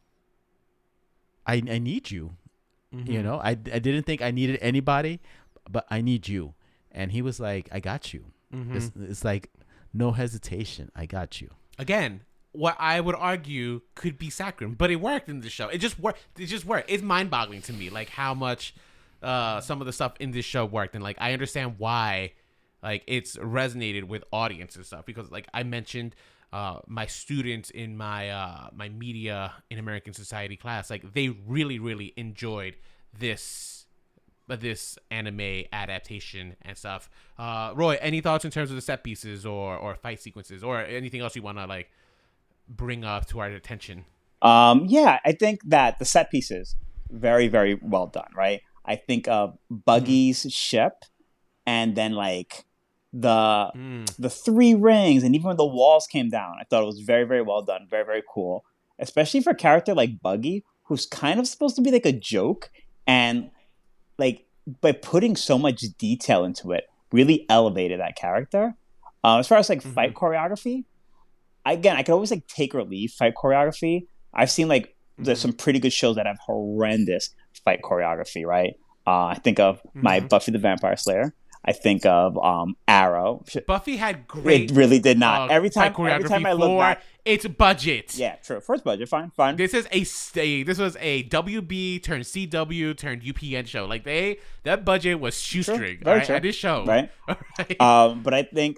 I need you. I didn't think I needed anybody, but I need you. And he was like, I got you. It's like, no hesitation, I got you. Again, what I would argue could be saccharine, but it worked in the show. It just worked. It's mind-boggling to me, like how much some of the stuff in this show worked, and like I understand why like it's resonated with audience and stuff, because like I mentioned, my students in my my media in American society class, like they really enjoyed this anime adaptation and stuff. Roy, any thoughts in terms of the set pieces or fight sequences or anything else you want to like bring up to our attention? I think that the set pieces very, very well done, right? I think of Buggy's ship, and then like the three rings, and even when the walls came down, I thought it was very, very well done, very, very cool, especially for a character like Buggy, who's kind of supposed to be like a joke, and like by putting so much detail into it, really elevated that character. As far as like fight choreography, again, I could always like take or leave fight choreography. I've seen like there's some pretty good shows that have horrendous fight choreography, right? I think of my Buffy the Vampire Slayer. I think of Arrow. Buffy had great. It really did not. Every time I look back, its budget. Yeah, true. First budget, fine. This was a WB turned CW turned UPN show. Like that budget was shoestring. Right? At this show, right? But I think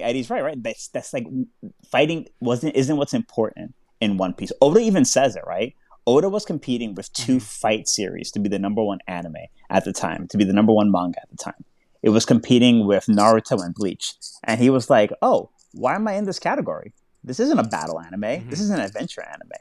Eddie's right. That's like fighting isn't what's important in One Piece. Oda even says it, right? Oda was competing with two fight series to be the number one anime at the time, to be the number one manga at the time. It was competing with Naruto and Bleach. And he was like, oh, why am I in this category? This isn't a battle anime. This is an adventure anime.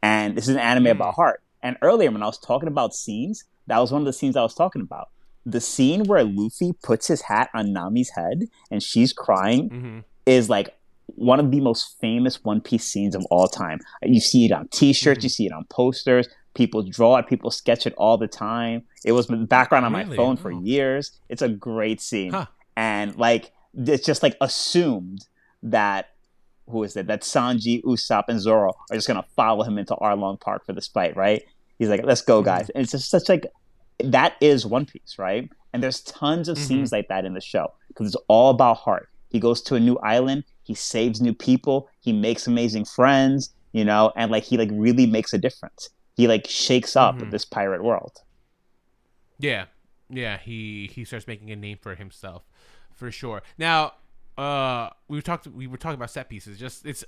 And this is an anime about heart. And earlier when I was talking about scenes, that was one of the scenes I was talking about. The scene where Luffy puts his hat on Nami's head and she's crying is like one of the most famous One Piece scenes of all time. You see it on t-shirts, you see it on posters, people draw it, people sketch it all the time. It was the background on my phone for years. It's a great scene. And like, it's just like assumed that, that Sanji, Usopp, and Zoro are just going to follow him into Arlong Park for this fight, right? He's like, let's go, guys. And it's just such like, that is One Piece, right? And there's tons of scenes like that in the show because it's all about heart. He goes to a new island, he saves new people, he makes amazing friends, and like he like really makes a difference. He like shakes up this pirate world. Yeah, he starts making a name for himself, for sure. Now, we were talking about set pieces. Just it's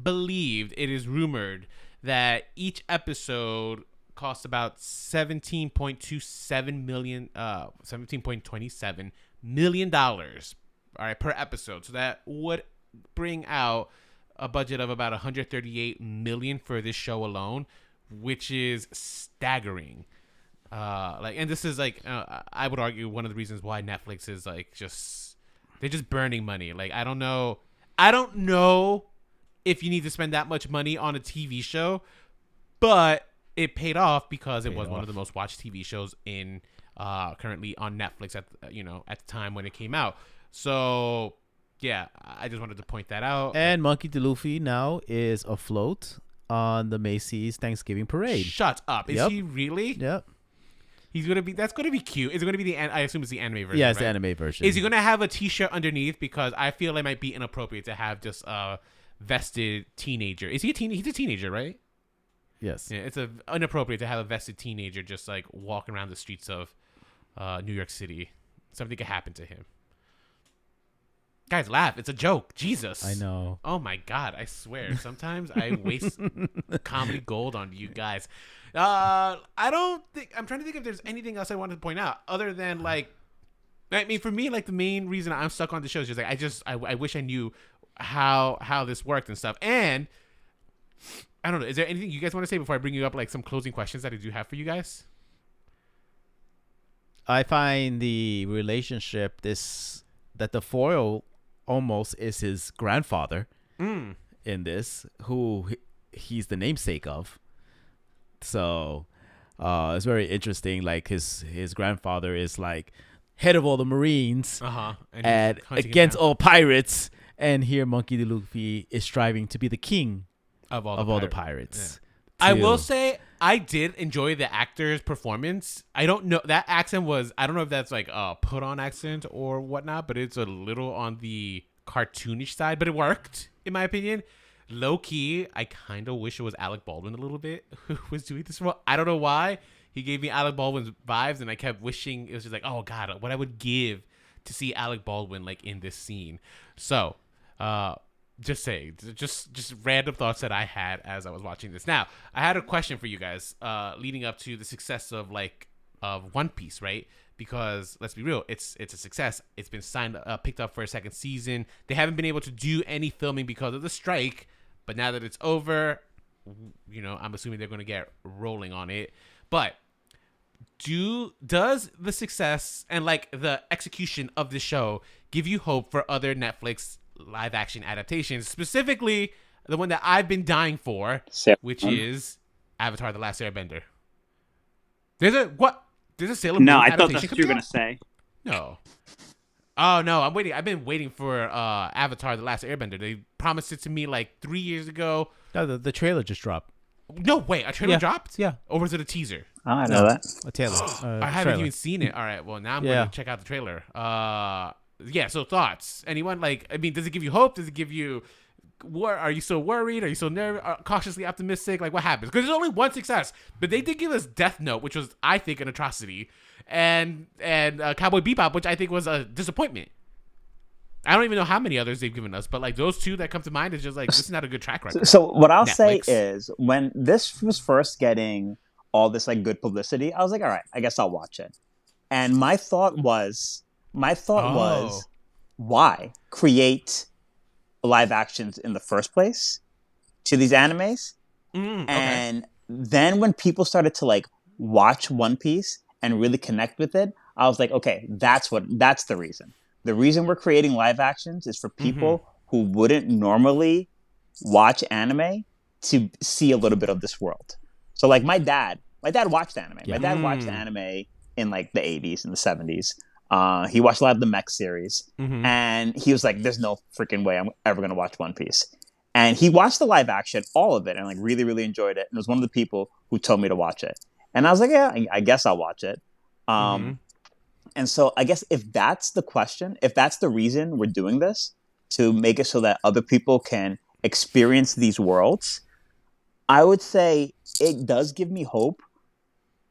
believed, it is rumored that each episode costs about $17.27 million, all right, per episode. So that would bring out a budget of about 138 million for this show alone, which is staggering. And this is like, I would argue one of the reasons why Netflix is like they're just burning money. Like, I don't know if you need to spend that much money on a TV show, but it paid off because it was one of the most watched TV shows in currently on Netflix at the time when it came out. So yeah, I just wanted to point that out. And Monkey D. Luffy now is afloat on the Macy's Thanksgiving Parade. Shut up! Is he really? Yep. That's gonna be cute. Is it gonna be I assume it's the anime version. Yeah, it's right? the anime version. Is he gonna have a T-shirt underneath? Because I feel it might be inappropriate to have just a vested teenager. Is he a teen? He's a teenager, right? Yes. Yeah, it's inappropriate to have a vested teenager just like walking around the streets of New York City. Something could happen to him. Guys, laugh. It's a joke. Jesus. I know. Oh my God. I swear. Sometimes I waste comedy gold on you guys. I'm trying to think if there's anything else I wanted to point out other than like, I mean, for me, like the main reason I'm stuck on the show is just like, I wish I knew how this worked and stuff. And I don't know. Is there anything you guys want to say before I bring you up like some closing questions that I do have for you guys? I find the relationship that the foil almost is his grandfather in this, who he's the namesake of. So it's very interesting. Like his grandfather is like head of all the Marines and against all pirates. And here Monkey D. Luffy is striving to be the king of all the pirates. Yeah. I will say I did enjoy the actor's performance. I don't know, that accent was, I don't know if that's like a put on accent or whatnot, but it's a little on the cartoonish side, but it worked in my opinion. Low key, I kind of wish it was Alec Baldwin a little bit who was doing this role. I don't know why. He gave me Alec Baldwin's vibes, and I kept wishing it was just like, oh God, what I would give to see Alec Baldwin like in this scene. So, just random thoughts that I had as I was watching this. Now, I had a question for you guys, leading up to the success of One Piece, right? Because let's be real, it's a success. It's been picked up for a second season. They haven't been able to do any filming because of the strike, but now that it's over, I'm assuming they're going to get rolling on it. But does the success and like the execution of the show give you hope for other Netflix live action adaptations, specifically the one that I've been dying for, which is Avatar: The Last Airbender? There's a Sailor Moon No, I thought adaptation that's what coming you were out? gonna say. No. Oh no, I'm waiting. I've been waiting for Avatar: The Last Airbender. They promised it to me like 3 years ago. No, the trailer just dropped. No way, a trailer dropped? Yeah. Or was it a teaser? Oh, I know that. A trailer. I haven't even seen it. All right, well now I'm going to check out the trailer. Yeah. So thoughts? Anyone? Like, I mean, does it give you hope? Does it give you? Are you so worried? Are you so nervous? Cautiously optimistic? Like, what happens? Because there's only one success, but they did give us Death Note, which was, I think, an atrocity, and Cowboy Bebop, which I think was a disappointment. I don't even know how many others they've given us, but like those two that come to mind is just like, this is not a good track record. So what I'll Netflix. say is, when this was first getting all this like good publicity, I was like, all right, I guess I'll watch it. And my thought was, why create live actions in the first place to these animes? Okay. And then when people started to like watch One Piece and really connect with it, I was like, okay, that's the reason. The reason we're creating live actions is for people who wouldn't normally watch anime to see a little bit of this world. So like my dad watched anime. Yeah. My dad watched anime in like the 80s and the 70s. He watched a lot of the mech series, and he was like, there's no freaking way I'm ever going to watch One Piece. And he watched the live action, all of it, and like really, really enjoyed it. And was one of the people who told me to watch it. And I was like, yeah, I guess I'll watch it. And so I guess if that's the question, if that's the reason we're doing this, to make it so that other people can experience these worlds, I would say it does give me hope.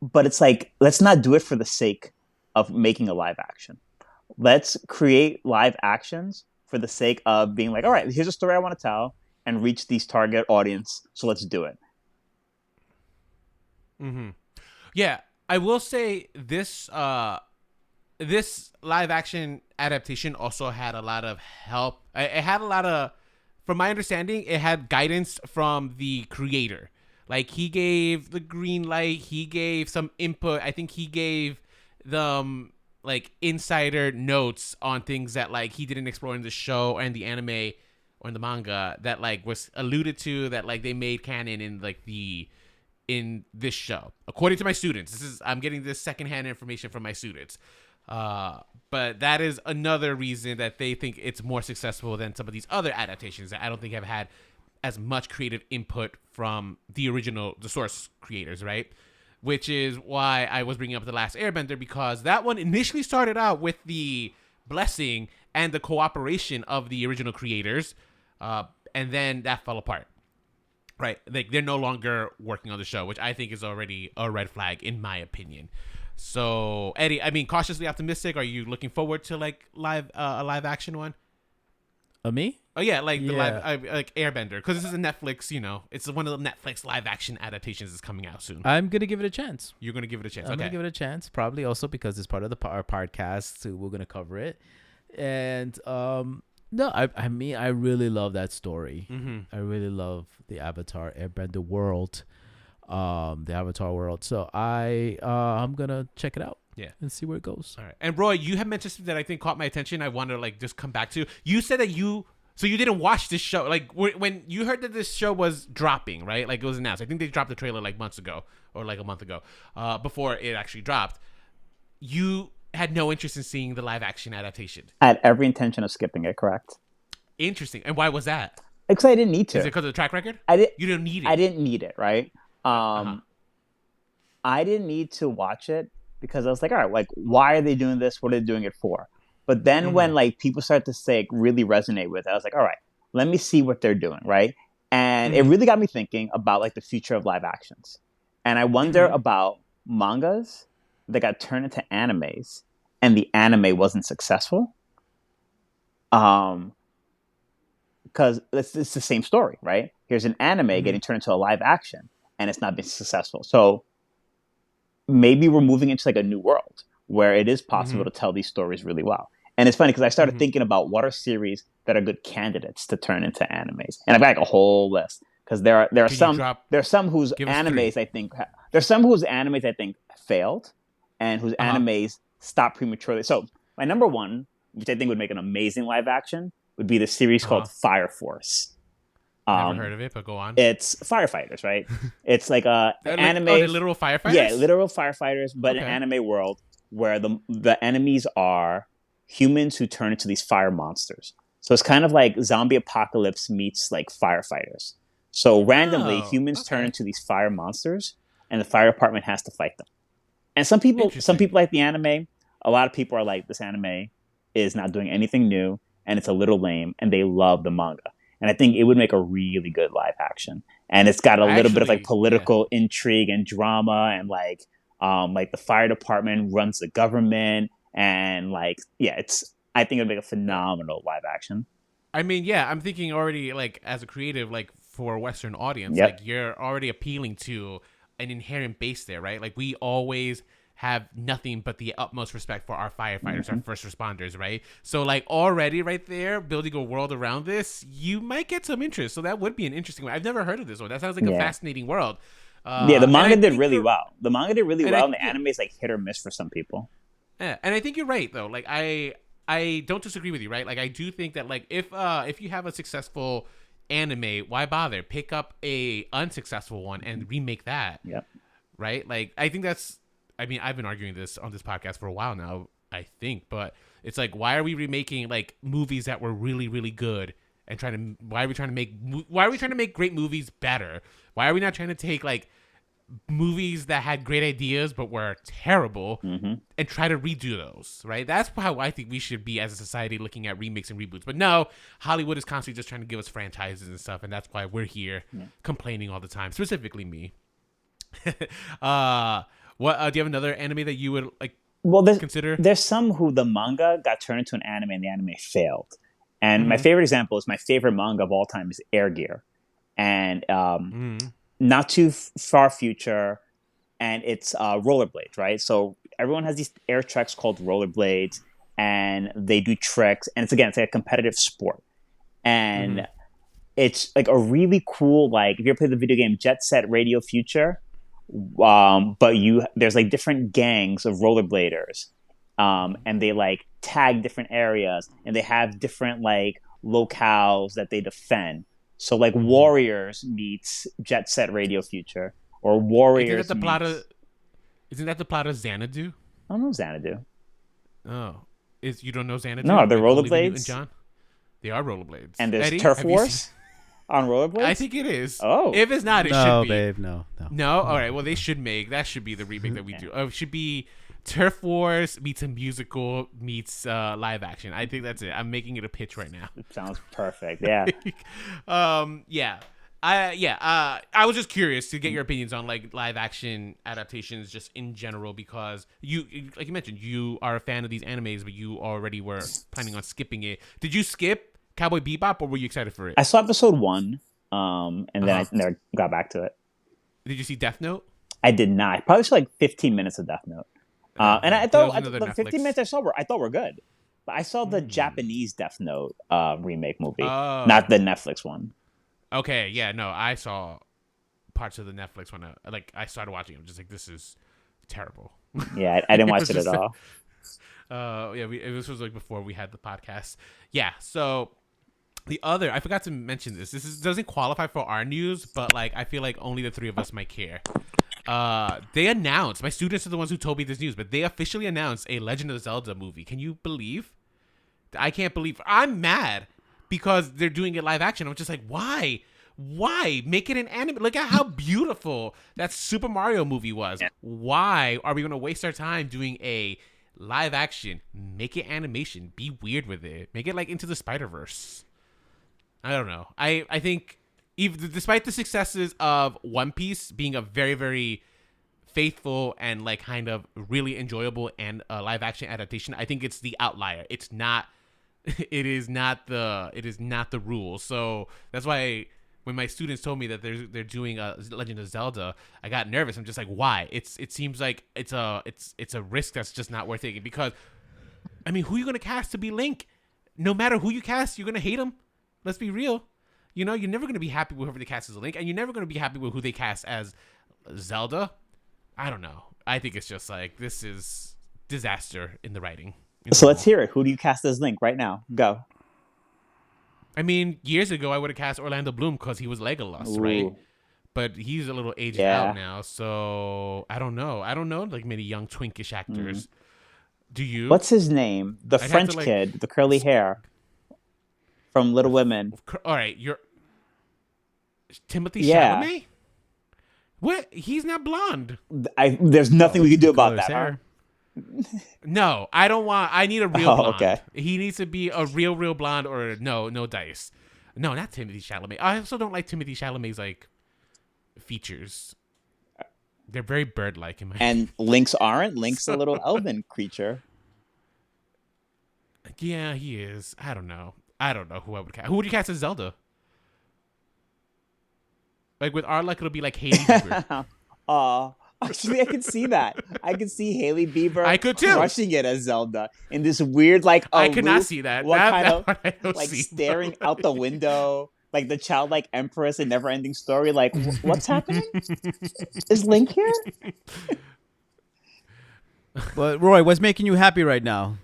But it's like, let's not do it for the sake of making a live action. Let's create live actions for for the sake of being like, all right, here's a story I want to tell and reach these target audience. So let's do it. Mm-hmm. Yeah, I will say this. This live action adaptation also had a lot of help. It had a lot of, from my understanding, it had guidance from the creator. Like, he gave the green light. He gave some input. I think he gave them like insider notes on things that like he didn't explore in the show and the anime or in the manga that like was alluded to, that like they made canon in like in this show. According to my students, I'm getting this secondhand information from my students. But that is another reason that they think it's more successful than some of these other adaptations that I don't think have had as much creative input from the source creators, right? Which is why I was bringing up The Last Airbender, because that one initially started out with the blessing and the cooperation of the original creators, and then that fell apart. Right, like they're no longer working on the show, which I think is already a red flag in my opinion. So, Eddie, I mean, cautiously optimistic. Are you looking forward to like a live action one? Me? Oh yeah, like the Yeah. live like Airbender, because this is a Netflix. It's one of the Netflix live action adaptations that's coming out soon. I'm gonna give it a chance. You're gonna give it a chance. I'm Okay. gonna give it a chance, probably also because it's part of our podcast, so we're gonna cover it. And no, I mean, I really love that story. Mm-hmm. I really love the Avatar Airbender world, the Avatar world. So I'm gonna check it out. Yeah. And see where it goes. All right. And Roy, you have mentioned something that I think caught my attention. I want to like just come back to. You said that you didn't watch this show. Like when you heard that this show was dropping, right? Like it was announced. I think they dropped the trailer like months ago or like a month ago, before it actually dropped. You had no interest in seeing the live action adaptation. I had every intention of skipping it, correct? Interesting. And why was that? Because I didn't need to. Is it because of the track record? You didn't need it. I didn't need it, right? I didn't need to watch it because I was like, all right, like, why are they doing this? What are they doing it for? But then when like people start to say like, really resonate with it, I was like, all right, let me see what they're doing, right? And it really got me thinking about like the future of live actions. And I wonder about mangas that got turned into animes and the anime wasn't successful. Because it's the same story, right? Here's an anime getting turned into a live action and it's not been successful. So maybe we're moving into like a new world where it is possible to tell these stories really well. And it's funny because I started thinking about what are series that are good candidates to turn into animes, and I've got like a whole list because there are some whose animes I think failed, and whose animes stopped prematurely. So my number one, which I think would make an amazing live action, would be the series called Fire Force. Never heard of it, but go on. It's firefighters, right? It's like anime. Oh, the literal firefighters? Yeah, literal firefighters, but an anime world where the enemies are humans who turn into these fire monsters. So it's kind of like zombie apocalypse meets like firefighters. So randomly, humans turn into these fire monsters, and the fire department has to fight them. And some people like the anime. A lot of people are like, this anime is not doing anything new, and it's a little lame, and they love the manga. And I think it would make a really good live action. And it's got a little bit of like political intrigue and drama, and like the fire department runs the government, and like, I think it would make a phenomenal live action. I mean, yeah, I'm thinking already like as a creative, like for a Western audience, like you're already appealing to an inherent base there, right? Like we always have nothing but the utmost respect for our firefighters, our first responders, right? So like already right there, building a world around this, you might get some interest. So that would be an interesting one. I've never heard of this one. That sounds like a fascinating world. The manga did really well. The manga did really well, and the anime is like hit or miss for some people. Yeah, and I think you're right though. Like I don't disagree with you, right? Like I do think that like if you have a successful anime, why bother? Pick up a unsuccessful one and remake that. Yep. Right? Like I think that's, I mean, I've been arguing this on this podcast for a while now, I think, but it's like, why are we remaking like movies that were really, really good and why are we trying to make great movies better? Why are we not trying to take like movies that had great ideas but were terrible and try to redo those, right? That's how I think we should be as a society, looking at remakes and reboots. But no, Hollywood is constantly just trying to give us franchises and stuff, and that's why we're here complaining all the time, specifically me. What do you have another anime that you would like consider? There's some who the manga got turned into an anime and the anime failed. And my favorite example is my favorite manga of all time is Air Gear. And not too far future, and it's rollerblades, right? So everyone has these air treks called rollerblades, and they do tricks. And it's like a competitive sport. And it's like a really cool, like, if you ever played the video game Jet Set Radio Future, but there's like different gangs of rollerbladers. And they like tag different areas, and they have different like locales that they defend. So like Warriors meets Jet Set Radio Future, or Warriors. Isn't that the plot of Xanadu? I don't know Xanadu. Oh, you don't know Xanadu? No, they're Olivia rollerblades. Newton-John? They are rollerblades. And there's Eddie, Turf Wars on rollerblades. I think it is. Oh, if it's not, it No, should be. babe, no. No, all right. Well, that should be the remake that we do. It should be Turf Wars meets a musical meets live action. I think that's it. I'm making it a pitch right now. it sounds perfect. Yeah. Yeah. I was just curious to get your opinions on like live action adaptations just in general, because like you mentioned, you are a fan of these animes, but you already were planning on skipping it. Did you skip Cowboy Bebop, or were you excited for it? I saw episode 1, and then I never got back to it. Did you see Death Note? I did not. I probably saw like 15 minutes of Death Note. And I thought the 15 Netflix. minutes I thought were good. But I saw the Japanese Death Note remake movie, not the Netflix one. Okay, yeah, no, I saw parts of the Netflix one. Like, I started watching it. I'm just like, this is terrible. Yeah, I didn't watch it at all. This was like before we had the podcast. Yeah, so the other, I forgot to mention this. Doesn't qualify for our news, but like, I feel like only the three of us might care. They announced, my students are the ones who told me this news, but they officially announced a Legend of Zelda movie. Can you believe? I can't believe. I'm mad because they're doing it live action. I'm just like, why? Why make it an anime? Look at how beautiful that Super Mario movie was. Why are we going to waste our time doing a live action? Make it animation. Be weird with it. Make it like Into the Spider-Verse. I don't know. I think even despite the successes of One Piece being a very, very faithful and like kind of really enjoyable and live action adaptation, I think it's the outlier. It's not. It is not the rule. So that's why when my students told me that they're doing a Legend of Zelda, I got nervous. I'm just like, why? It seems like it's a risk that's just not worth taking, because I mean, who are you gonna cast to be Link? No matter who you cast, you're gonna hate him. Let's be real. You know, you're never gonna be happy with whoever they cast as Link, and you're never gonna be happy with who they cast as Zelda. I don't know. I think it's just like, this is disaster in the writing. So let's hear it. Who do you cast as Link right now? Go. I mean, years ago, I would have cast Orlando Bloom because he was Legolas, right? But he's a little aged out now, so I don't know. I don't know like many young twinkish actors. Do you? What's his name? The French kid, the curly hair from Little Women. All right, you're Timothy Chalamet? What? He's not blonde. There's nothing we can do about that, huh? No, I don't want. I need a real blonde. Okay. He needs to be a real blonde, or no dice. No, not Timothy Chalamet. I also don't like Timothy Chalamet's like features. They're very bird-like in my And Lynx aren't. Lynx a little elven creature. Yeah, he is. I don't know who I would cast. Who would you cast as Zelda? Like with our luck, it'll be like Hailey Bieber. Actually, I can see that. I can see Hailey Bieber. I could too. Crushing it as Zelda in this weird, like, I could not see that. Staring out the window, like the childlike empress in Never-Ending Story. Like, what's happening? Is Link here? But Roy, what's making you happy right now?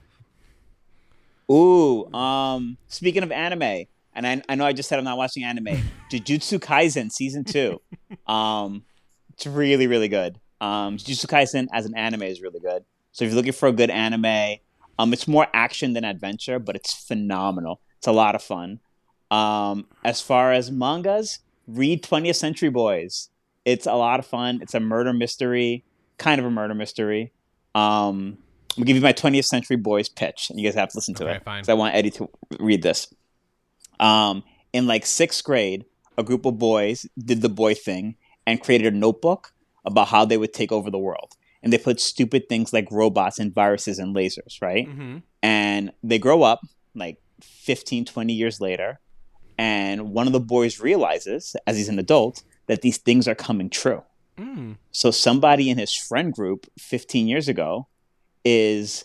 Ooh, speaking of anime, and I know I just said I'm not watching anime. Jujutsu Kaisen season 2. It's really, really good. Jujutsu Kaisen as an anime is really good. So if you're looking for a good anime, it's more action than adventure, but it's phenomenal. It's a lot of fun. As far as mangas, read 20th Century Boys. It's a lot of fun. It's a murder mystery, kind of a murder mystery. I'm gonna give you my 20th Century Boys pitch, and you guys have to listen to it. Fine. Because I want Eddie to read this. In like 6th grade, a group of boys did the boy thing and created a notebook about how they would take over the world. And they put stupid things like robots and viruses and lasers, right? Mm-hmm. And they grow up, like 15, 20 years later, and one of the boys realizes, as he's an adult, that these things are coming true. So somebody in his friend group 15 years ago is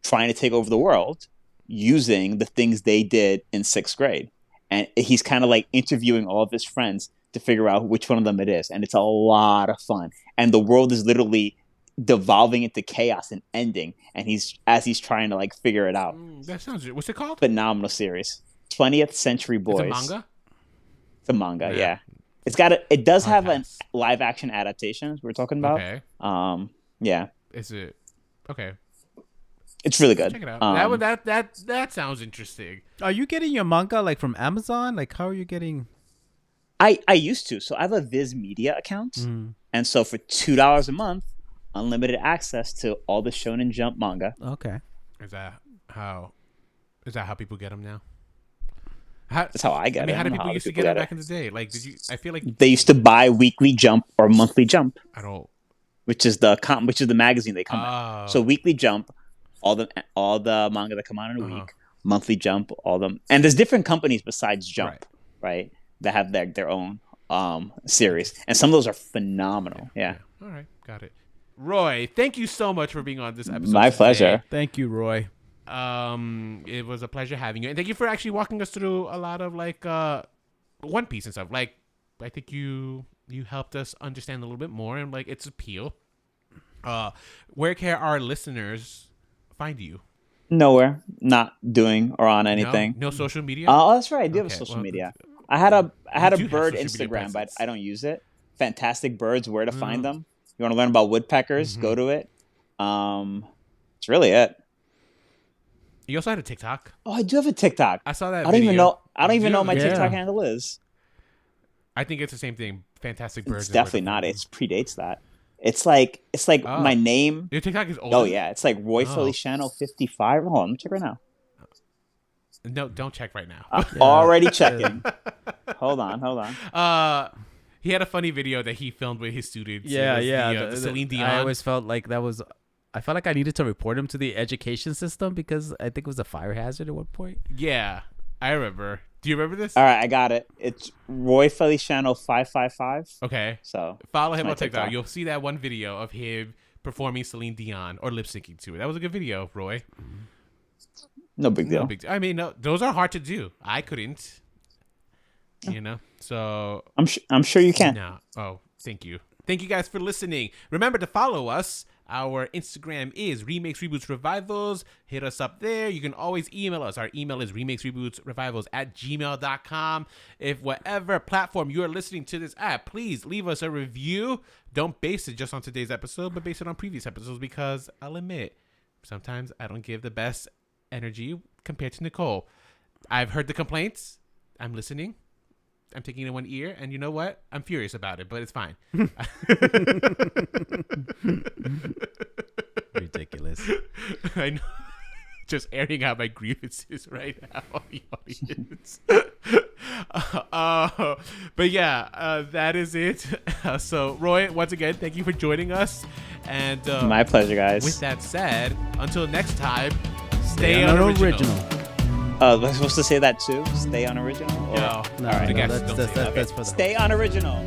trying to take over the world using the things they did in 6th grade. And he's kind of like interviewing all of his friends to figure out which one of them it is. And it's a lot of fun. And the world is literally devolving into chaos and ending. And he's trying to like figure it out. That sounds, what's it called? Phenomenal series. 20th Century Boys. It's a manga? It's a manga, yeah. It does have a live action adaptation we're talking about. Okay. Yeah. Is it okay? It's really good. Check it out. That sounds interesting. Are you getting your manga like from Amazon? Like, how are you getting? I used to. So I have a Viz Media account, and so for $2 a month, unlimited access to all the Shonen Jump manga. Okay. Is that how people get them now? That's how I get it. How did people used to get it back in the day? Like, I feel like they used to buy Weekly Jump or Monthly Jump. I don't. Which is the magazine they come in. So Weekly Jump, all the manga that come out in a week. Monthly Jump, all them, and there's different companies besides Jump, right? That have their own series, and some of those are phenomenal. Yeah. All right, got it. Roy, thank you so much for being on this episode. My pleasure. Thank you, Roy. It was a pleasure having you, and thank you for actually walking us through a lot of like One Piece and stuff. Like, I think you helped us understand a little bit more and like its appeal. Where can our listeners find you? Nowhere, not doing or on anything. No social media. Oh, that's right. I do have a social media. I had a bird Instagram, but I don't use it. Fantastic Birds. Where to find them? You want to learn about woodpeckers? Go to it. It's really it. You also had a TikTok. Oh, I do have a TikTok. I saw that. I don't even know what my TikTok handle is. I think it's the same thing. Fantastic Birds. It's definitely not. It predates that. It's like my name. Your TikTok is old. Oh yeah, it's like Roy Feliciano 55. Hold on, let me check right now. No, don't check right now. Already checking. Hold on. He had a funny video that he filmed with his students. Yeah. The Celine Dion. I always felt like I felt like I needed to report him to the education system because I think it was a fire hazard at one point. Yeah, I remember. Do you remember this? All right, I got it. It's Roy Feliciano 555. Okay. So follow him on TikTok. You'll see that one video of him performing Celine Dion or lip syncing to it. That was a good video, Roy. No big deal. I mean, no, those are hard to do. I couldn't. You know, so I'm sure you can. No. Oh, thank you. Thank you guys for listening. Remember to follow us. Our Instagram is Remakes, Reboots, Revivals. Hit us up there. You can always email us. Our email is remakesrebootsrevivals@gmail.com. If whatever platform you're listening to this at, please leave us a review. Don't base it just on today's episode, but base it on previous episodes because I'll admit, sometimes I don't give the best energy compared to Nicole. I've heard the complaints. I'm listening. I'm taking it in one ear, and you know what? I'm furious about it, but it's fine. Ridiculous. I know. Just airing out my grievances right now on the audience. But yeah, that is it. So, Roy, once again, thank you for joining us. And my pleasure, guys. With that said, until next time, stay unoriginal. Was I supposed to say that too? Stay unoriginal? No. No, all right. that's for the Stay unoriginal.